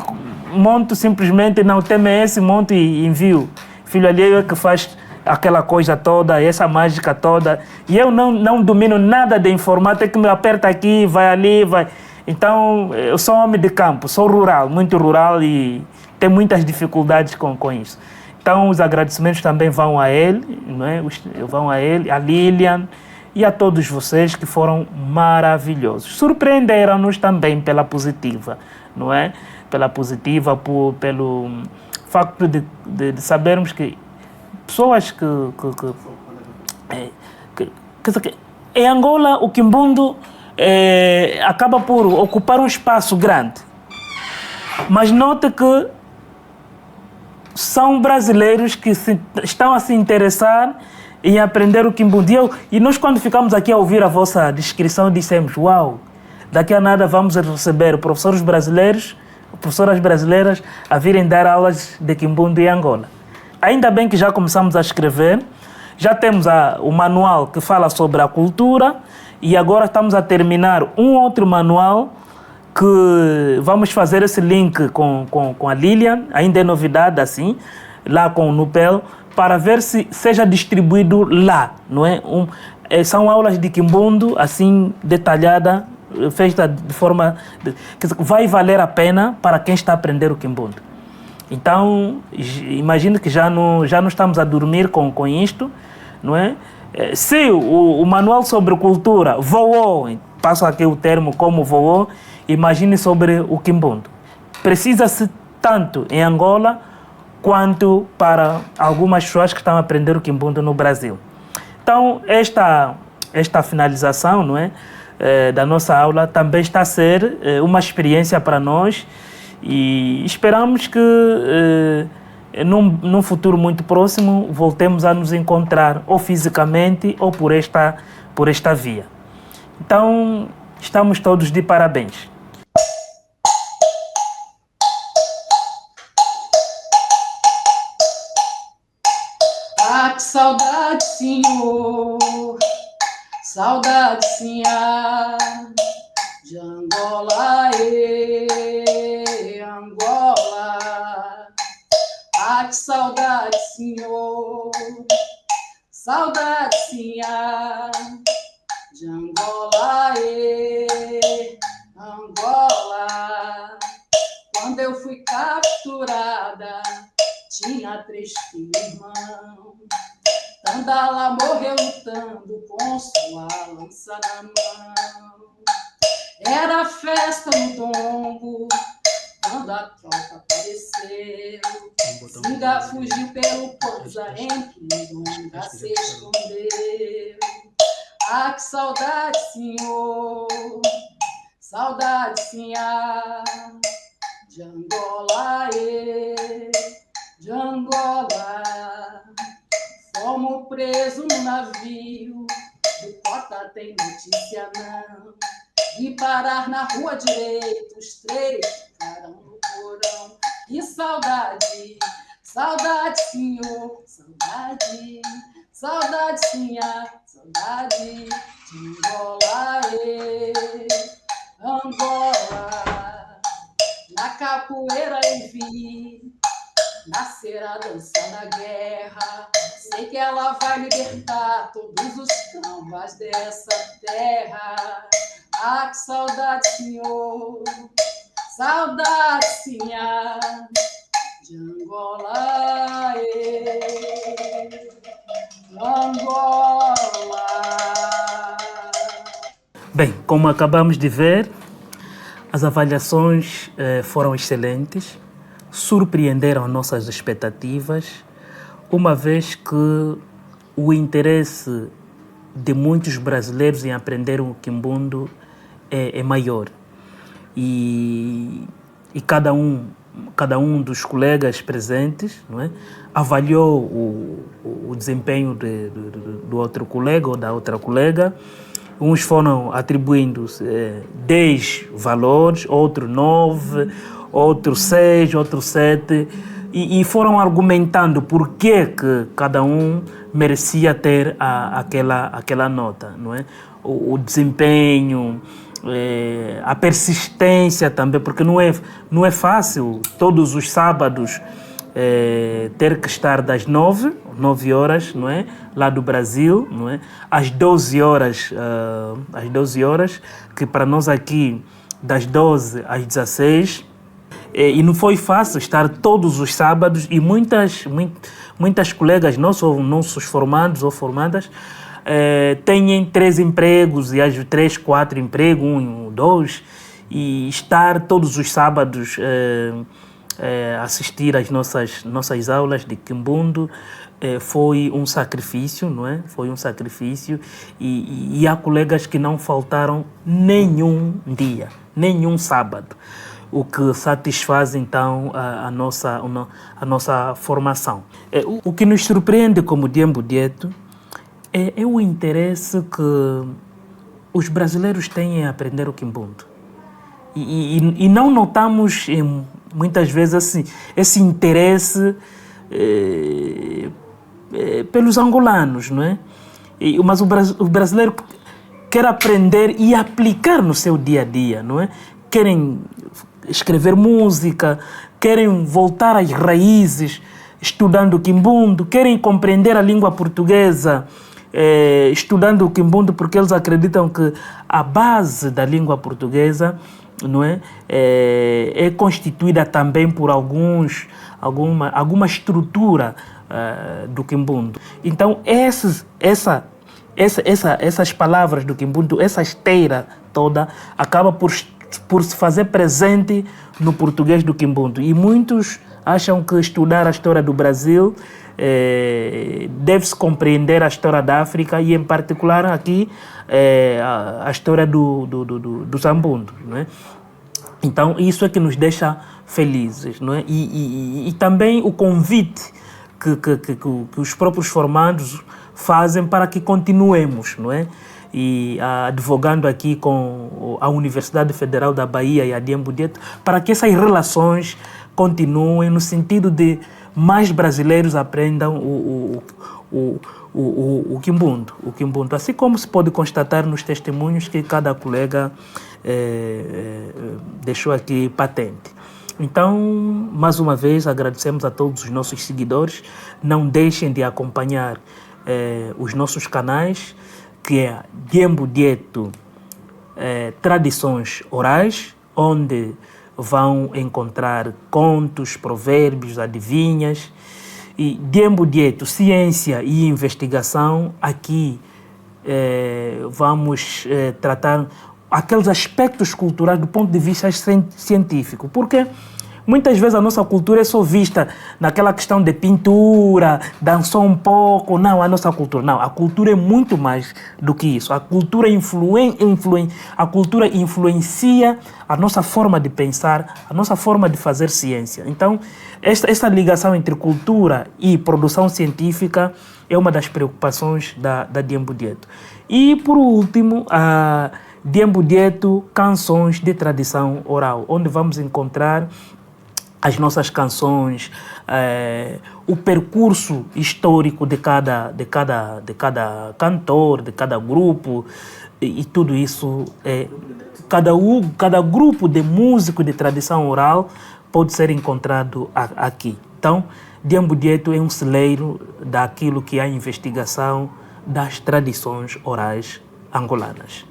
monto simplesmente, não TMS, monto e envio. Filho alheio é que faz aquela coisa toda, essa mágica toda. E eu não domino nada de informática, que me aperta aqui, vai ali, vai. Então, eu sou homem de campo, sou rural, muito rural e tenho muitas dificuldades com isso. Então, os agradecimentos também vão a ele, não é? Vão a ele, a Lilian e a todos vocês que foram maravilhosos. Surpreenderam-nos também pela positiva, não é? Pela positiva, pelo facto de sabermos que pessoas que em Angola o quimbundo acaba por ocupar um espaço grande. Mas note que são brasileiros que estão a se interessar em aprender o quimbundo. E nós, quando ficamos aqui a ouvir a vossa descrição, dissemos, uau, daqui a nada vamos receber professores brasileiras a virem dar aulas de quimbundo em Angola. ainda bem que já começamos a escrever, já temos o manual que fala sobre a cultura e agora estamos a terminar um outro manual que vamos fazer esse link com a Lilian, ainda é novidade assim, lá com o Nupel, para ver se seja distribuído lá, não é? São aulas de Quimbundo, assim, detalhada, feita de forma que vai valer a pena para quem está a aprender o Quimbundo. Então, imagino que já não estamos a dormir com isto, não é? Se o manual sobre cultura voou, passo aqui o termo como voou, imagine sobre o Quimbundo. Precisa-se tanto em Angola quanto para algumas pessoas que estão a aprender o Quimbundo no Brasil. Então, esta finalização, não é, da nossa aula também está a ser uma experiência para nós e esperamos que num futuro muito próximo voltemos a nos encontrar ou fisicamente ou por esta via. Então, estamos todos de parabéns. Ah, que saudade, senhor, saudade, sinha, de Angola, Angola. Ah, que saudade, senhor, saudade, sinha, de Angola, Angola. Quando eu fui capturada, tinha 3 irmãos. Tandala morreu lutando com sua lança na mão. Era festa no tombo, quando a tropa apareceu. Singa fugiu pelo Panza, em Quindonga se escondeu. Ah, que saudade, senhor, saudade, sinha, de Angola, de Angola. Fomos presos no navio, do Cota tem notícia não. De parar na rua direita, os 3 ficaram no porão. Que saudade, saudade, senhor, saudade, saudade, sinha, saudade de Angola, Angola. Na capoeira eu vi nascer a dança da guerra. Sei que ela vai libertar todos os cambas dessa terra. Ah, que saudade, senhor, saudade, sinha, de Angola, Angola. Bem, como acabamos de ver, as avaliações foram excelentes, surpreenderam nossas expectativas, uma vez que o interesse de muitos brasileiros em aprender o Quimbundo é maior. E cada um dos colegas presentes, não é, avaliou o desempenho do outro colega ou da outra colega. Uns foram atribuindo 10 valores, outros 9, outros 6, outros 7, e foram argumentando por que cada um merecia ter aquela nota, não é? O desempenho, a persistência também, porque não é fácil todos os sábados ter que estar das 9 horas, não é? Lá do Brasil, não é? Às 12 horas, que para nós aqui das 12 às 16, e não foi fácil estar todos os sábados, e muitas colegas nossos formandos ou formadas têm 3 empregos, e às 3, 4 empregos, 1, 2, e estar todos os sábados assistir às nossas aulas de Quimbundo foi um sacrifício, não é? Foi um sacrifício, e há colegas que não faltaram nenhum dia, nenhum sábado, o que satisfaz então a nossa formação. O que nos surpreende como Diembo Dieto é o interesse que os brasileiros têm em aprender o Quimbundo. E não notamos muitas vezes assim, esse interesse pelos angolanos, não é? Mas o brasileiro quer aprender e aplicar no seu dia a dia, não é? Querem escrever música, querem voltar às raízes, estudando o quimbundo, querem compreender a língua portuguesa, estudando o quimbundo, porque eles acreditam que a base da língua portuguesa, não é, é constituída também por alguma estrutura do quimbundo. Então, essas palavras do quimbundo, essa esteira toda, acaba por se fazer presente no português do quimbundo. E muitos acham que estudar a história do Brasil deve-se compreender a história da África e, em particular, aqui, a história do Zambundo, não é? Então, isso é que nos deixa felizes, não é? E também o convite que os próprios formandos fazem para que continuemos, não é? E advogando aqui com a Universidade Federal da Bahia e a Diembo Dieto, para que essas relações continuem no sentido de mais brasileiros aprendam o quimbundo. Assim como se pode constatar nos testemunhos que cada colega deixou aqui patente. Então, mais uma vez, agradecemos a todos os nossos seguidores. Não deixem de acompanhar os nossos canais, que é Diembo Dieto Tradições Orais, onde vão encontrar contos, provérbios, adivinhas. E Diembo Dieto Ciência e Investigação, aqui vamos tratar aqueles aspectos culturais do ponto de vista científico, porque muitas vezes a nossa cultura é só vista naquela questão de pintura, dançou um pouco. Não, a nossa cultura não. A cultura é muito mais do que isso. A cultura influencia a nossa forma de pensar, a nossa forma de fazer ciência. Então, essa ligação entre cultura e produção científica é uma das preocupações da Diembo Dieto. E, por último, a Diembo Dieto Canções de Tradição Oral, onde vamos encontrar as nossas canções, o percurso histórico de cada cantor, de cada grupo, e tudo isso, cada grupo de músico de tradição oral pode ser encontrado aqui. Então, Diembo Dieto é um celeiro daquilo que é a investigação das tradições orais angolanas.